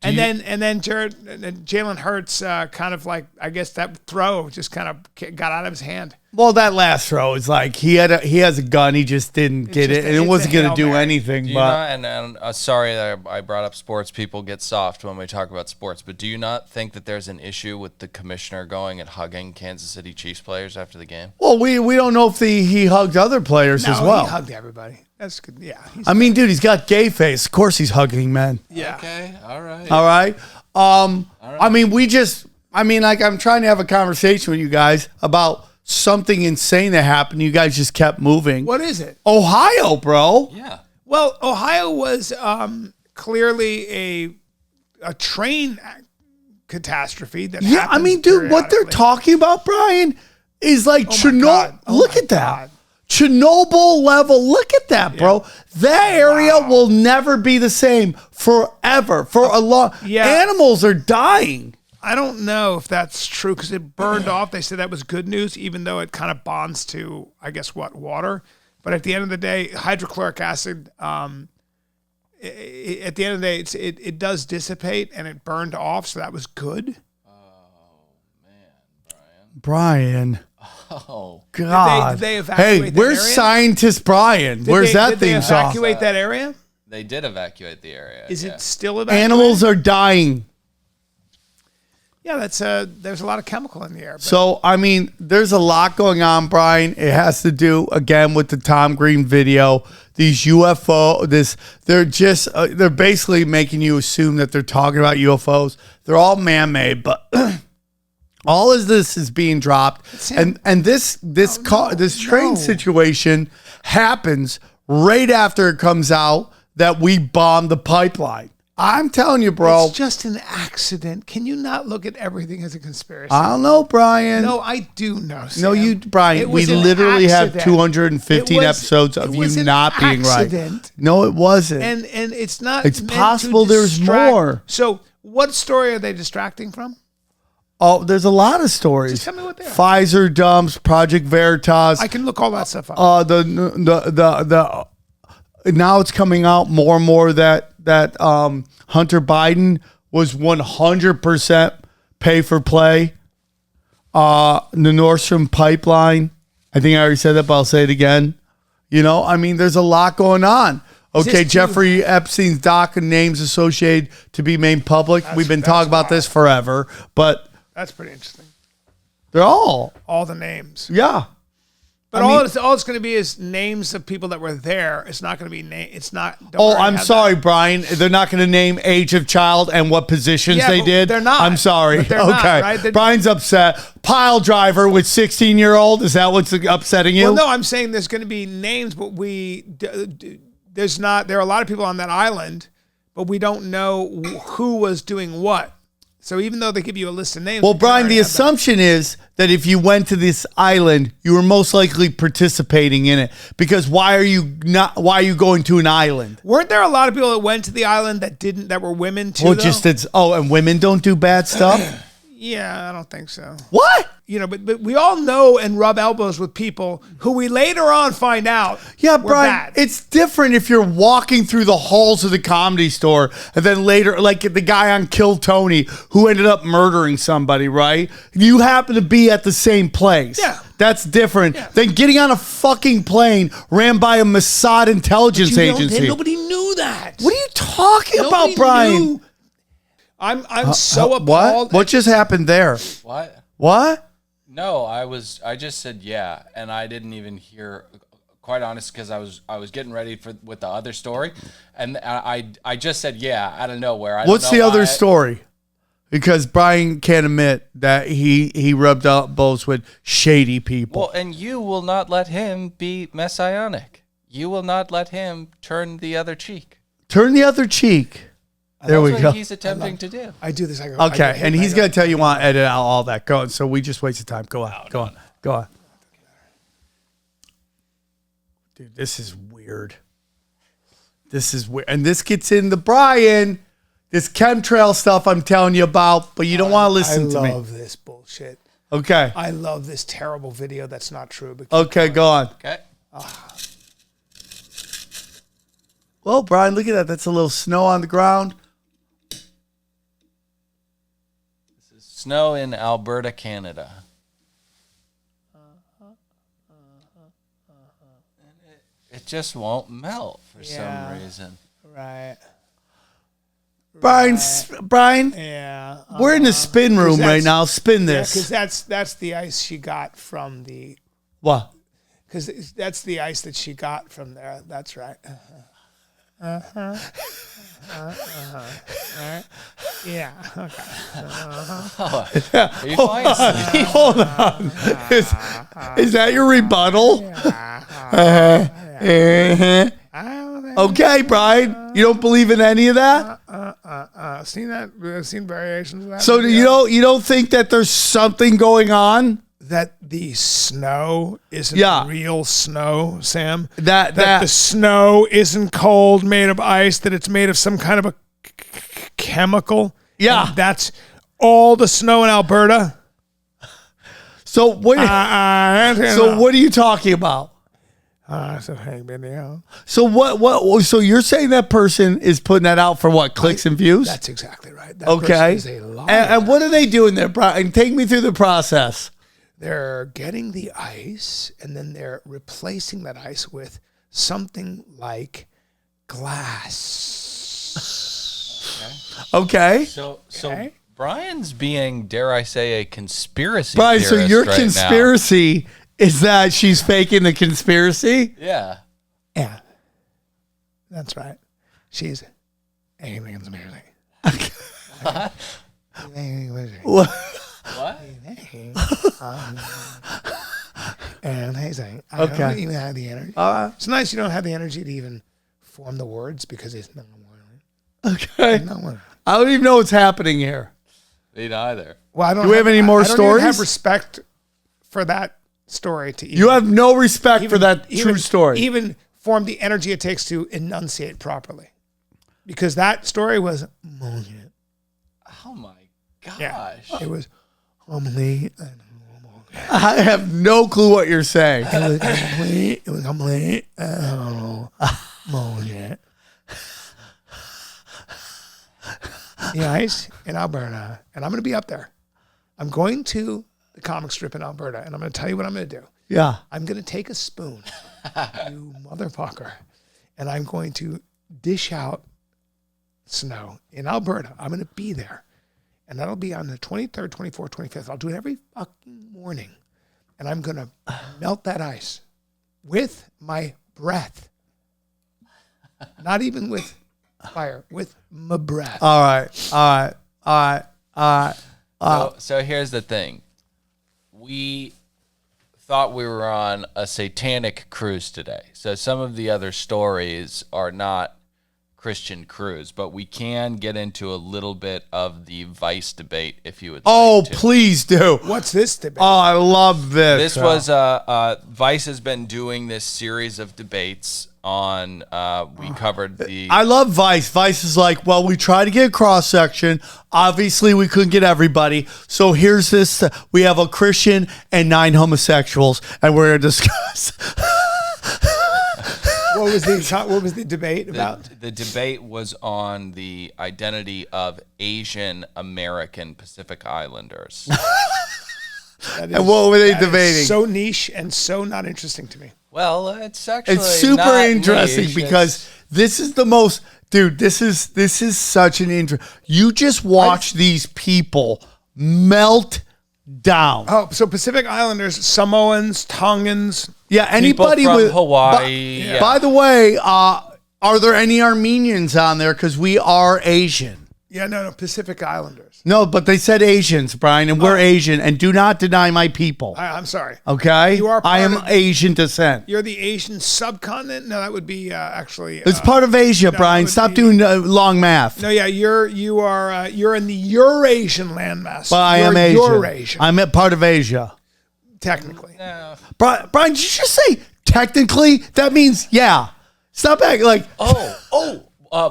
And then Jalen Hurts kind of like, I guess that throw just kind of got out of his hand. Well, that last throw is like he has a gun, he just didn't get it, and it wasn't going to do anything. Sorry that I brought up sports. People get soft when we talk about sports, but do you not think that there's an issue with the commissioner going and hugging Kansas City Chiefs players after the game? Well, we don't know if he hugged other players as well. He hugged everybody. That's good. Yeah. I mean, dude, he's got gay face. Of course, he's hugging men. Yeah. Okay. All right. All right. I mean, like I'm trying to have a conversation with you guys about something insane that happened. You guys just kept moving. What is it? Ohio, bro. Yeah. Well, Ohio was clearly a train catastrophe that Yeah, I mean, dude, what they're talking about, Brian, is like Chernobyl. Look at that. Chernobyl level. Look at that, bro. That area will never be the same forever. For a long animals are dying. I don't know if that's true because it burned off. They said that was good news, even though it kind of bonds to, I guess, water. But at the end of the day, hydrochloric acid, at the end of the day, it does dissipate and it burned off. So that was good. Oh, man, Brian. Oh, God. Did they evacuate that where's area? Scientist Brian? Where's that theme Did they song? evacuate that area? they did evacuate the area. Is it still evacuated? Animals are dying. Yeah, there's a lot of chemical in the air. But So, I mean, there's a lot going on, Brian. It has to do, again, with the Tom Green video. These UFO, they're basically making you assume that they're talking about UFOs. They're all man-made, but all of this is being dropped. And this train situation happens right after it comes out that we bombed the pipeline. I'm telling you, bro. It's just an accident. Can you not look at everything as a conspiracy? I don't know, Brian. No, I do know, Sam. No, Brian, we literally have 215 episodes of you not being right. No, it wasn't. And it's not. It's meant possible to there's distract. more. So, what story are they distracting from? Oh, there's a lot of stories. Just tell me what they are. Pfizer dumps, Project Veritas. I can look all that stuff up. Now it's coming out more and more that Hunter Biden was 100% pay for play. The Nord Stream pipeline. I think I already said that, but I'll say it again. You know, I mean, there's a lot going on. Okay, Jeffrey Epstein's doc and names associated to be made public. We've been talking about this forever, but That's pretty interesting. they're all the names. Yeah. But all it's going to be is names of people that were there. It's not going to be It's not. I'm sorry, Brian. They're not going to name age of child and what positions they did. They're not. I'm sorry. But they're okay. not, right? Brian's upset. Pile driver with 16-year-old. Is that what's upsetting you? Well, no, I'm saying there's going to be names, but there's not. There are a lot of people on that island, but we don't know who was doing what. So even though they give you a list of names. Well, Brian, the assumption is that if you went to this island, you were most likely participating in it. Because why are you going to an island? Weren't there a lot of people that went to the island that were women too? Well, and women don't do bad stuff? Yeah, I don't think so. What? You know, but we all know and rub elbows with people who we later on find out. Yeah, were Brian, bad. it's different if you're walking through the halls of the Comedy Store and then later, like the guy on Kill Tony who ended up murdering somebody, right? You happen to be at the same place. Yeah. That's different than getting on a fucking plane ran by a Mossad intelligence agency. Nobody knew that. What are you talking about, Brian? Knew. I'm so appalled. What just happened there? What? No, I just said yeah, and I didn't even hear. Quite honest, because I was getting ready with the other story, and I just said yeah out of nowhere. What's the other story? Because Brian can't admit that he rubbed elbows with shady people. Well, and you will not let him be messianic. You will not let him turn the other cheek. Turn the other cheek. There we That's go. what he's attempting to do. I do this. Okay, and he's going to tell you want to edit out all that. Go on. So we just wasted time. Go on. Go on. Dude, this is weird. This is weird. And this gets into Bryan, this chemtrail stuff I'm telling you about, but you don't want to listen to me. I love this bullshit. Okay. I love this terrible video that's not true. But Okay, go on. Okay. Well, Bryan, look at that. That's a little snow on the ground. Snow in Alberta, Canada. It just won't melt for some reason. Right. Bryan, Yeah. we're in the spin room right now. Spin this. Because that's the ice she got from the. What? Because that's the ice that she got from there. That's right. Right. Yeah. Okay. Are you fine? Hold on. Is that your rebuttal? Okay, Bryan. You don't believe in any of that? Seen that? Seen variations of that? So you don't think that there's something going on? That the snow isn't real snow, Sam. That the snow isn't cold, made of ice. That it's made of some kind of a chemical. Yeah, and that's all the snow in Alberta. So what? So what are you talking about? It's a fake video. So what? So you're saying that person is putting that out for what? Clicks and views? That's exactly right. That okay. person is a liar. And what are they doing there, Bryan? Take me through the process. They're getting the ice and then they're replacing that ice with something like glass. Okay. So Bryan's being, dare I say, a conspiracy Bryan, theorist so your right conspiracy is that she's faking the conspiracy? now. Yeah. That's right. She's a conspiracy. What? What? And amazing. I don't even have the energy. It's nice you don't have the energy to even form the words because it's not Okay. I don't even know what's happening here. Me neither. Well, I don't. Do we have any more I don't stories? even have respect for that story to even. You have no respect for that true story. Even form the energy it takes to enunciate properly, because that story was bullshit. Oh my gosh. Yeah, it was complete. I have no clue what you're saying. It was complete. Bullshit. The ice in Alberta, and I'm going to be up there. I'm going to the comic strip in Alberta, and I'm going to tell you what I'm going to do. Yeah. I'm going to take a spoon, you motherfucker, and I'm going to dish out snow in Alberta. I'm going to be there, and that'll be on the 23rd, 24th, 25th. I'll do it every fucking morning, and I'm going to melt that ice with my breath, not even with fire, with my breath. All right. So here's the thing. We thought we were on a satanic cruise today. So some of the other stories are not Christian cruise, but we can get into a little bit of the Vice debate if you would like to. Please do. What's this debate? Oh, I love this. This was Vice has been doing this series of debates on we covered the I love Vice. Vice is like, well, we try to get a cross section. Obviously, we couldn't get everybody. So here's this. We have a Christian and 9 homosexuals, and we're going to discuss. What was the debate about? The debate was on the identity of Asian American Pacific Islanders. And what were they debating? So niche and so not interesting to me. Well, it's actually It's super not interesting niche. because this is the most, dude. This is such an interest. You just watch these people melt down. Oh, so Pacific Islanders, Samoans, Tongans. Yeah, anybody from with Hawaii. By the way, are there any Armenians on there? Because we are Asian. Yeah, no, Pacific Islanders. No, but they said Asians, Bryan, and we're Asian, and do not deny my people. I'm sorry. Okay, You are I am part of- Asian descent. You're the Asian subcontinent? No, that would be actually. It's part of Asia, no, Bryan. it would Stop be- doing long math. No, yeah, you're in the Eurasian landmass. But I am You're Asian. Eurasian, I'm a part of Asia. technically. Bryan, did you just say technically? That means yeah. Stop acting like.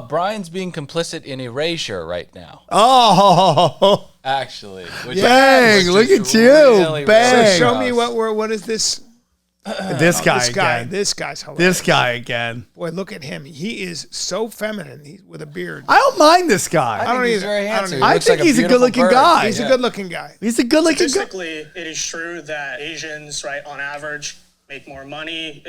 Bryan's being complicit in erasure right now. Oh, Actually, bang! Look at you, bang! So show me what is this? This guy again. This guy's hilarious. This guy again. Boy, look at him. He is so feminine. He's with a beard. I don't mind this guy. I don't either. he's very handsome. I think he's a good-looking guy. He's a good-looking guy. He's a good-looking guy. Statistically, it is true that Asians, right, on average, make more money,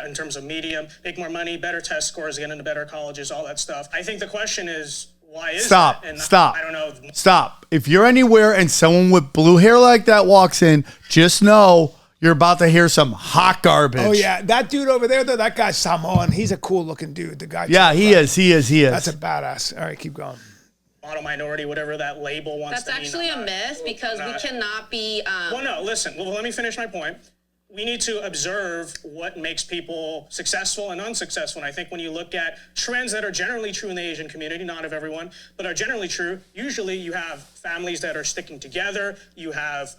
in terms of medium, make more money, better test scores, get into better colleges, all that stuff. I think the question is, why is Stop. that? And Stop. I don't know. Stop. If you're anywhere and someone with blue hair like that walks in, just know you're about to hear some hot garbage. Oh, yeah. That dude over there, though, that guy's Samoan. He's a cool-looking dude. The guy. Yeah, he is. That's a badass. All right, keep going. Model minority, whatever that label wants That's to mean. actually a myth because we cannot be. Well, no, listen. Well, let me finish my point. We need to observe what makes people successful and unsuccessful. And I think when you look at trends that are generally true in the Asian community, not of everyone, but are generally true, usually you have families that are sticking together. You have,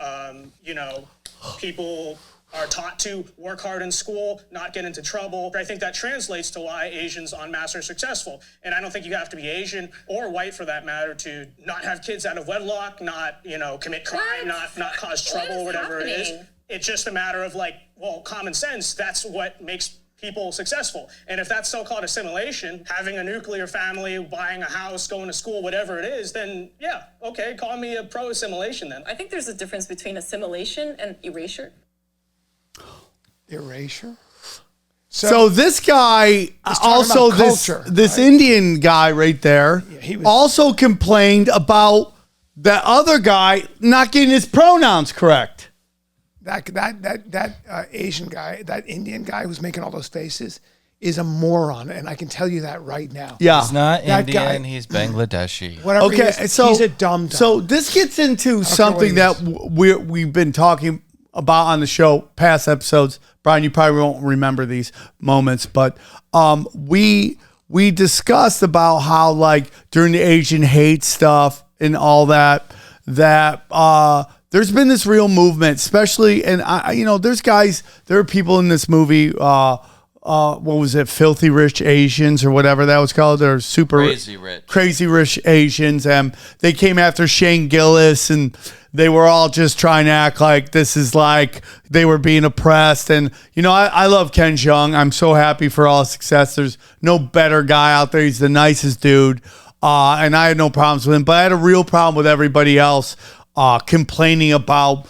people are taught to work hard in school, not get into trouble. I think that translates to why Asians en masse are successful. And I don't think you have to be Asian or white for that matter to not have kids out of wedlock, not, commit crime, not cause trouble, whatever it is. It's just a matter of common sense. That's what makes people successful. And if that's so-called assimilation, having a nuclear family, buying a house, going to school, whatever it is, then yeah, okay, call me a pro-assimilation then. I think there's a difference between assimilation and erasure. Erasure? So this guy, also this Indian guy right there, also complained about that other guy not getting his pronouns correct. That Asian guy, that Indian guy who's making all those faces is a moron, and I can tell you that right now. Yeah. He's not That Indian, guy- he's Bangladeshi. Whatever Okay, he is, so he's a dumb. So this gets into something that we've been talking about on the show, past episodes. Bryan, you probably won't remember these moments, but we discussed about how during the Asian hate stuff and all that there's been this real movement, especially, and there are people in this movie, what was it, Filthy Rich Asians or whatever that was called. They're crazy rich Asians, and they came after Shane Gillis, and they were all just trying to act like this is they were being oppressed. And I love Ken Jeong. I'm so happy for all his success. There's no better guy out there. He's the nicest dude, and I had no problems with him, but I had a real problem with everybody else complaining about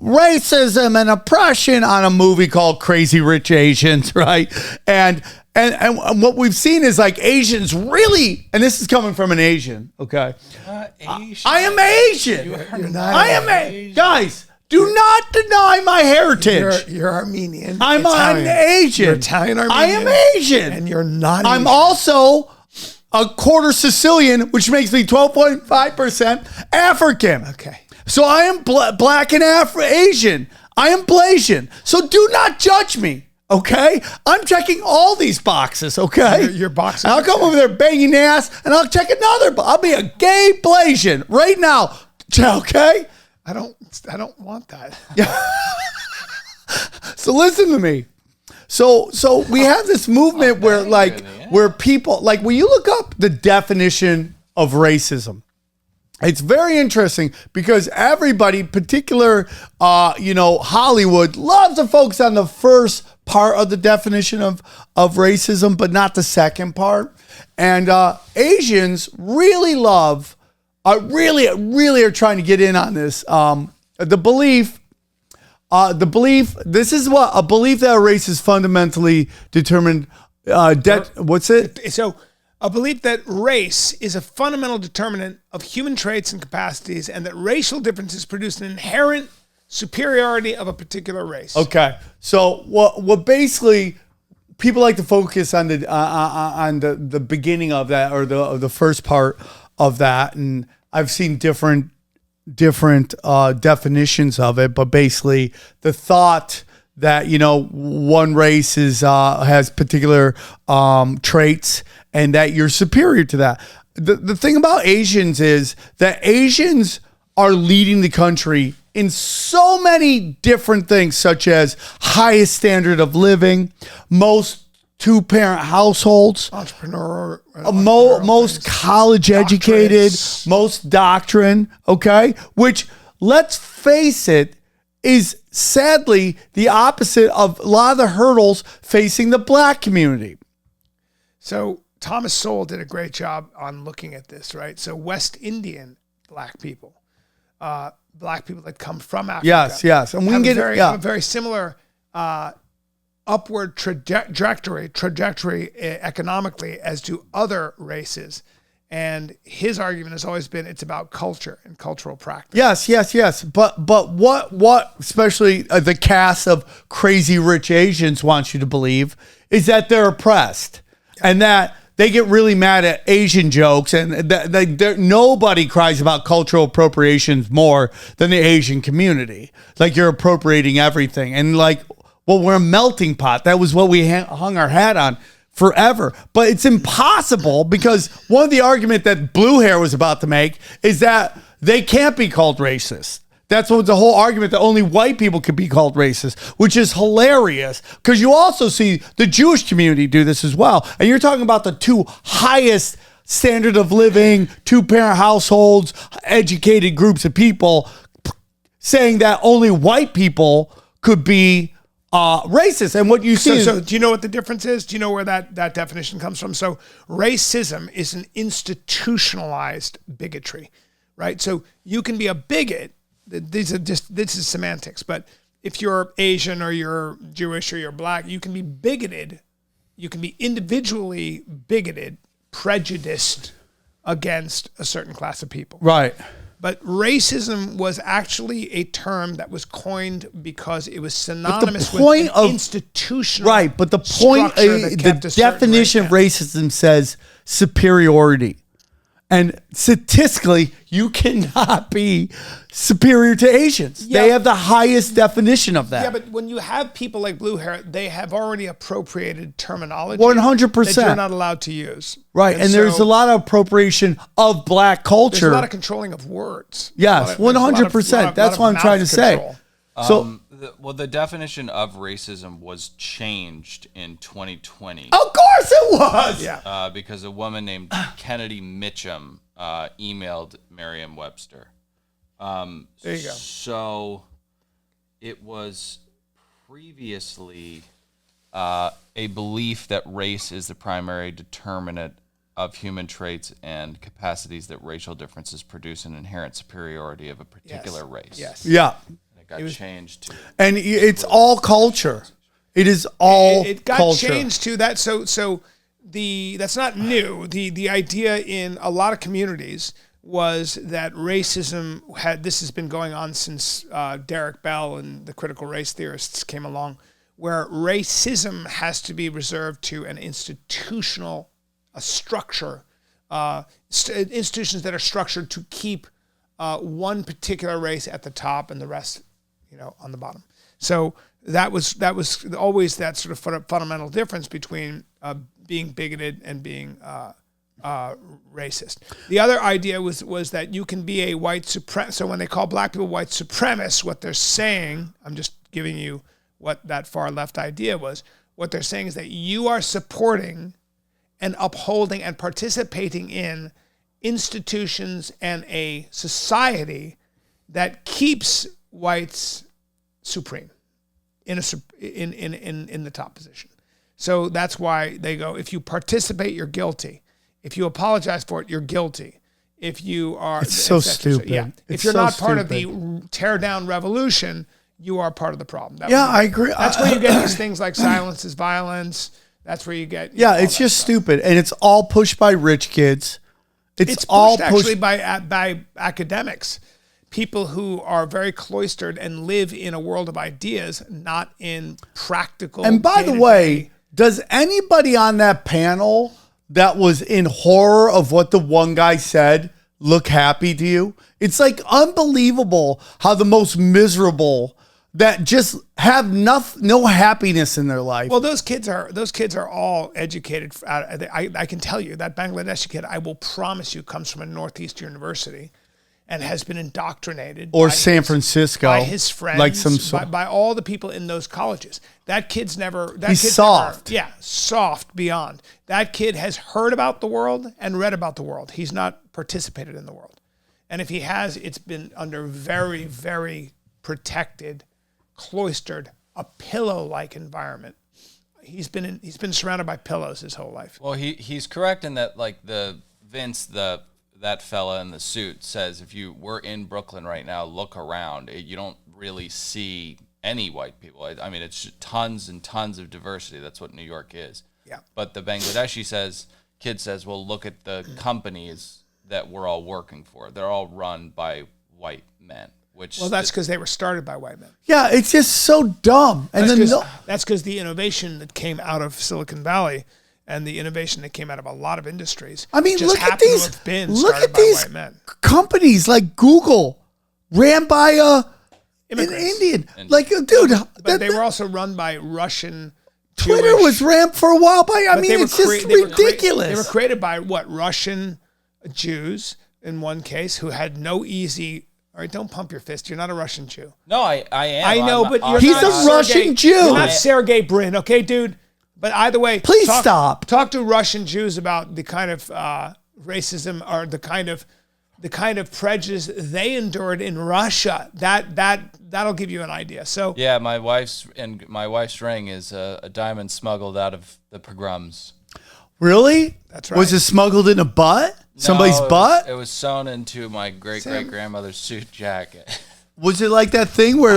racism and oppression on a movie called Crazy Rich Asians, right? And what we've seen is Asians really, and this is coming from an Asian, okay? I am Asian. You're not. I am Asian. Guys, do not deny my heritage. You're Armenian. I'm an Asian. You're Italian Armenian. I am Asian. And you're not I'm Asian. also a quarter Sicilian, which makes me 12.5% African. Okay. So I am black and Asian. I am Blasian. So do not judge me, okay? I'm checking all these boxes, okay? Your boxes. And I'll come over there banging ass, and I'll check another. I'll be a gay Blasian right now, okay? I don't want that. So listen to me. So we have this movement where people when you look up the definition of racism, it's very interesting because everybody, particular Hollywood, loves to focus on the first part of the definition of racism, but not the second part. And Asians really love, really are trying to get in on this. The belief, this is a belief that a race is fundamentally determined. What's it? So a belief that race is a fundamental determinant of human traits and capacities, and that racial differences produce an inherent superiority of a particular race. Okay, so what basically people like to focus on the beginning of that, or the first part of that, and I've seen different definitions of it, but basically the thought that one race has particular traits and that you're superior to that. The thing about Asians is that Asians are leading the country in so many different things, such as highest standard of living, most two-parent households, Entrepreneur. most college educated, Doctorates. most doctrine, okay? Which, let's face it, is sadly the opposite of a lot of the hurdles facing the black community. So Thomas Sowell did a great job on looking at this, right? So West Indian black people that come from Africa. Yes. And we can have a very similar upward trajectory economically as do other races. And his argument has always been it's about culture and cultural practice. Yes. But what especially the cast of crazy rich Asians wants you to believe is that they're oppressed and that they get really mad at Asian jokes, and nobody cries about cultural appropriations more than the Asian community. Like, you're appropriating everything. And like, well, we're a melting pot. That was what we hung our hat on forever. But it's impossible, because one of the argument that Blue Hair was about to make is that they can't be called racist. That's what the whole argument, that only white people could be called racist, which is hilarious, because you also see the Jewish community do this as well. And you're talking about the two highest standard of living, two-parent households, educated groups of people, saying that only white people could be racist. And what you see So do you know what the difference is? Do you know where that definition comes from? So racism is an institutionalized bigotry, right? So you can be a bigot. This is semantics, but if you're Asian or you're Jewish or you're black, you can be bigoted. You can be individually bigoted, prejudiced against a certain class of people. Right. But racism was actually a term that was coined because it was synonymous with an institutional right. But the point, the definition of racism says superiority. And statistically, you cannot be superior to Asians. Yeah. They have the highest definition of that. Yeah, but when you have people like Blue Hair, they have already appropriated terminology 100%. that you're not allowed to use. Right, and there's a lot of appropriation of black culture. There's a lot of controlling of words. Yes, 100%. That's what I'm trying to say. So, the definition of racism was changed in 2020. Of course it was. Yeah. Because a woman named Kennedy Mitchum emailed Merriam-Webster. There you go. So it was previously a belief that race is the primary determinant of human traits and capacities, that racial differences produce an inherent superiority of a particular race. Yes. Yeah. Got changed to, and it's all culture. It is all it got culture. changed to that. So that's not new. The idea in a lot of communities was that racism this has been going on since Derek Bell and the critical race theorists came along, where racism has to be reserved to an institutional structure, institutions that are structured to keep one particular race at the top and the rest, on the bottom. So that was always that sort of fundamental difference between being bigoted and being racist. The other idea was that you can be a white supremacist. So when they call black people white supremacists, what they're saying, I'm just giving you what that far left idea was. What they're saying is that you are supporting and upholding and participating in institutions and a society that keeps whites supreme in the top position. So that's why they go, if you participate, you're guilty. If you apologize for it, you're guilty. If you are, it's so stupid. Yeah. If you're not part of the tear down revolution, you are part of the problem. I agree. That's where you get these things like silence is violence. That's where you get. It's just stupid, and it's all pushed by rich kids. It's all pushed actually by academics, people who are very cloistered and live in a world of ideas, not in practical. And by the way, does anybody on that panel that was in horror of what the one guy said look happy to you? It's like unbelievable how the most miserable that just have no happiness in their life. Well, those kids are all educated. I can tell you that Bangladeshi kid, I will promise you, comes from a Northeast university, and has been indoctrinated. Or by San Francisco. By his friends. Like some sort. By all the people in those colleges. That kid's never... He's soft. Soft beyond. That kid has heard about the world and read about the world. He's not participated in the world. And if he has, it's been under very, very protected, cloistered, a pillow-like environment. He's been surrounded by pillows his whole life. Well, he's correct in that, like, that fella in the suit says, if you were in Brooklyn right now, look around. You don't really see any white people. I mean, it's tons and tons of diversity. That's what New York is. Yeah. But the Bangladeshi kid says, well, look at the companies that we're all working for. They're all run by white men. That's because they were started by white men. Yeah, it's just so dumb. And that's because the innovation that came out of Silicon Valley and the innovation that came out of a lot of industries. I mean, just look at these. To have been Look started at by these white men. companies like Google, ran by an Indian. Like, dude, but they were also run by Russian. Twitter Jewish, was ran for a while by. I mean, it's just ridiculous. They were created by Russian Jews in one case who had no easy. All right, don't pump your fist. You're not a Russian Jew. No, I am. I know, but you're he's not a Russian Jew. You're not Sergey Brin, okay, dude? But either way, please stop. Talk to Russian Jews about the kind of racism or the kind of prejudice they endured in Russia. That'll give you an idea. So yeah, my wife's ring is a diamond smuggled out of the pogroms. Really? That's right. Was it smuggled in a butt? Somebody's butt? It was sewn into my great-great-grandmother's suit jacket. Was it like that thing where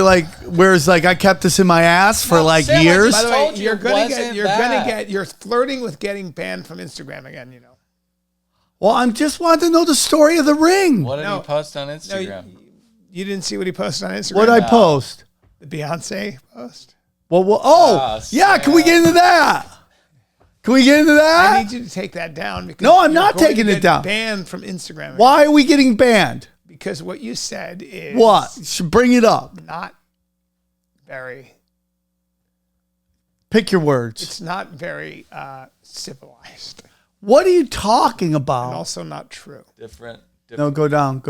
it's like I kept this in my ass for Sam, years? By the way, you're flirting with getting banned from Instagram again, you know. Well, I just wanted to know the story of the ring. What did he post on Instagram? No, you didn't see what he posted on Instagram? What did I post? The Beyonce post. Well, yeah, can we get into that? Can we get into that? I need you to take that down. Because no, I'm not taking it down. Banned from Instagram again. Why are we getting banned? Because what you said is... What? Bring it up. Not very... Pick your words. It's not very civilized. What are you talking about? And also not true. Different. No, go down.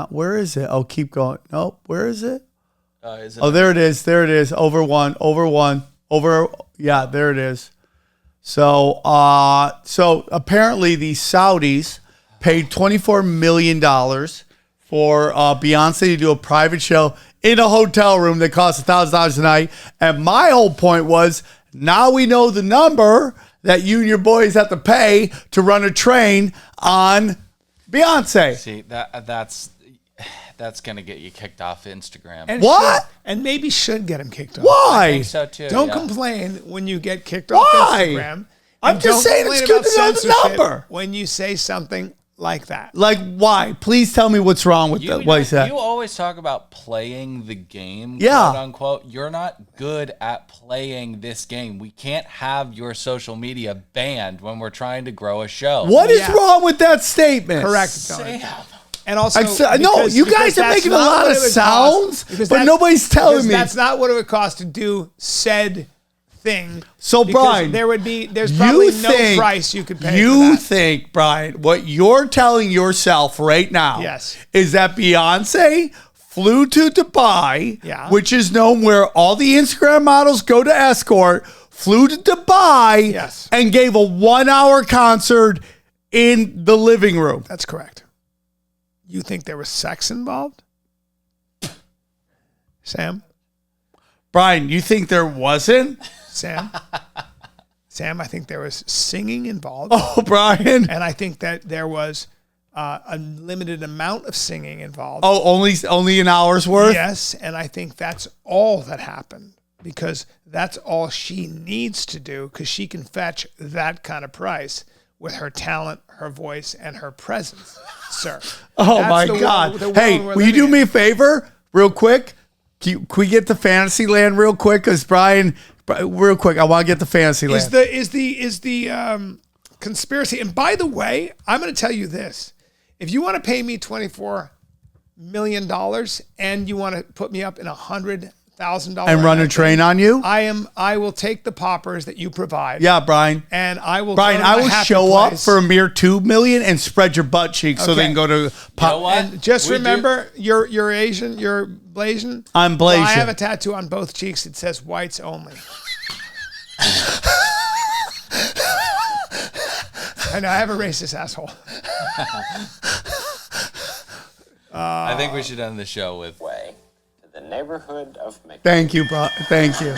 Where is it? Oh, keep going. Nope. Where is it? There it is. Over one. Yeah, there it is. So apparently the Saudis paid $24 million for Beyonce to do a private show in a hotel room that costs $1,000 a night. And my whole point was, now we know the number that you and your boys have to pay to run a train on Beyonce. See, that's going to get you kicked off Instagram. And what? And maybe should get him kicked off. Why? I think so too. Don't complain when you get kicked off Instagram. I'm just saying it's good to know the number. When you say something like that. Like, why? Please tell me what's wrong with what he said. You always talk about playing the game, yeah. quote unquote. You're not good at playing this game. We can't have your social media banned when we're trying to grow a show. What is wrong with that statement? Correct, Tony. And also, no, you guys are making a lot of sounds, but nobody's telling me. That's not what it would cost to do said thing. So, Bryan, there's probably no price you could pay. You think, Bryan, what you're telling yourself right now is that Beyonce flew to Dubai, which is known where all the Instagram models go to escort, flew to Dubai, and gave a 1-hour concert in the living room. That's correct. You think there was sex involved? Sam? Bryan, you think there wasn't? Sam, I think there was singing involved. Oh, Bryan. And I think that there was a limited amount of singing involved. Oh, only an hour's worth? Yes, and I think that's all that happened because that's all she needs to do because she can fetch that kind of price with her talent, her voice, and her presence, sir. Oh, my God. Hey, will you do me a favor real quick? Can we get to Fantasyland real quick? Because Bryan, real quick, I want to get to Fantasyland. Is the conspiracy? And by the way, I'm going to tell you this: if you want to pay me $24 million and you want to put me up in 100 $1,000 and run a train on you. I will take the poppers that you provide. Yeah, Brian. And I will. Brian, go to I my will happy show up place. for a mere $2 million and spread your butt cheeks so they Okay. can go to pop. know what? And just We remember, you're Asian. You're Blasian. I'm Well, I Blasian. have a tattoo on both cheeks. It says whites only. I know. I have a racist asshole. I think we should end the show with Way to the neighborhood of Thank you, bro. Thank you.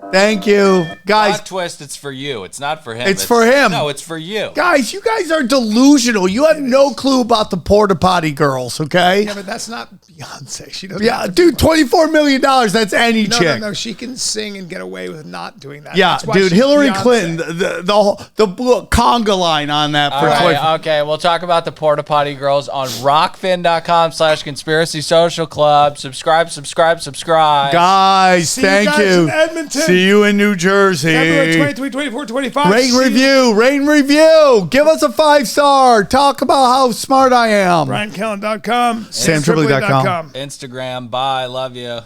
Thank you. Guys, Plot twist. It's for you. It's not for him. It's for him. No, it's for you. guys, you guys are delusional. You have no clue about the porta potty girls, okay? Yeah, but that's not Beyonce. She doesn't. Yeah, have to dude, $24 million. That's any No, chick. no, she can sing and get away with not doing that. Yeah, That's why dude, she's Hillary Beyonce. Clinton, the conga line on that for All right, 24. okay, we'll talk about the Porta Potty Girls on rockfin.com/conspiracy social club. Subscribe. Guys, See you thank guys you. in Edmonton. See you in New Jersey. February 23, 24, 25. Rate and review. Give us a 5-star. Talk about how smart I am. BryanCallen.com. SamTripoli.com. Instagram. Bye. Love you.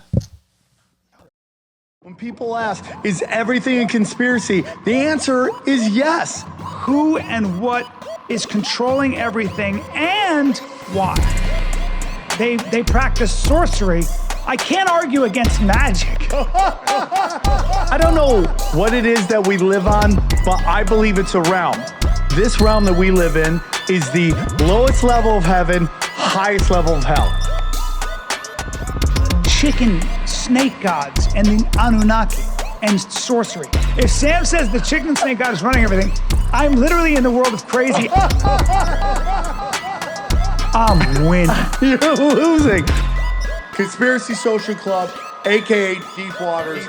When people ask, is everything a conspiracy? The answer is yes. Who and what is controlling everything and why? They practice sorcery. I can't argue against magic. I don't know what it is that we live on, but I believe it's a realm. This realm that we live in is the lowest level of heaven, highest level of hell. Chicken snake gods and the Anunnaki and sorcery. If Sam says the chicken and snake god is running everything, I'm literally in the world of crazy. I'm winning. You're losing. Conspiracy Social Club, aka Deep Waters.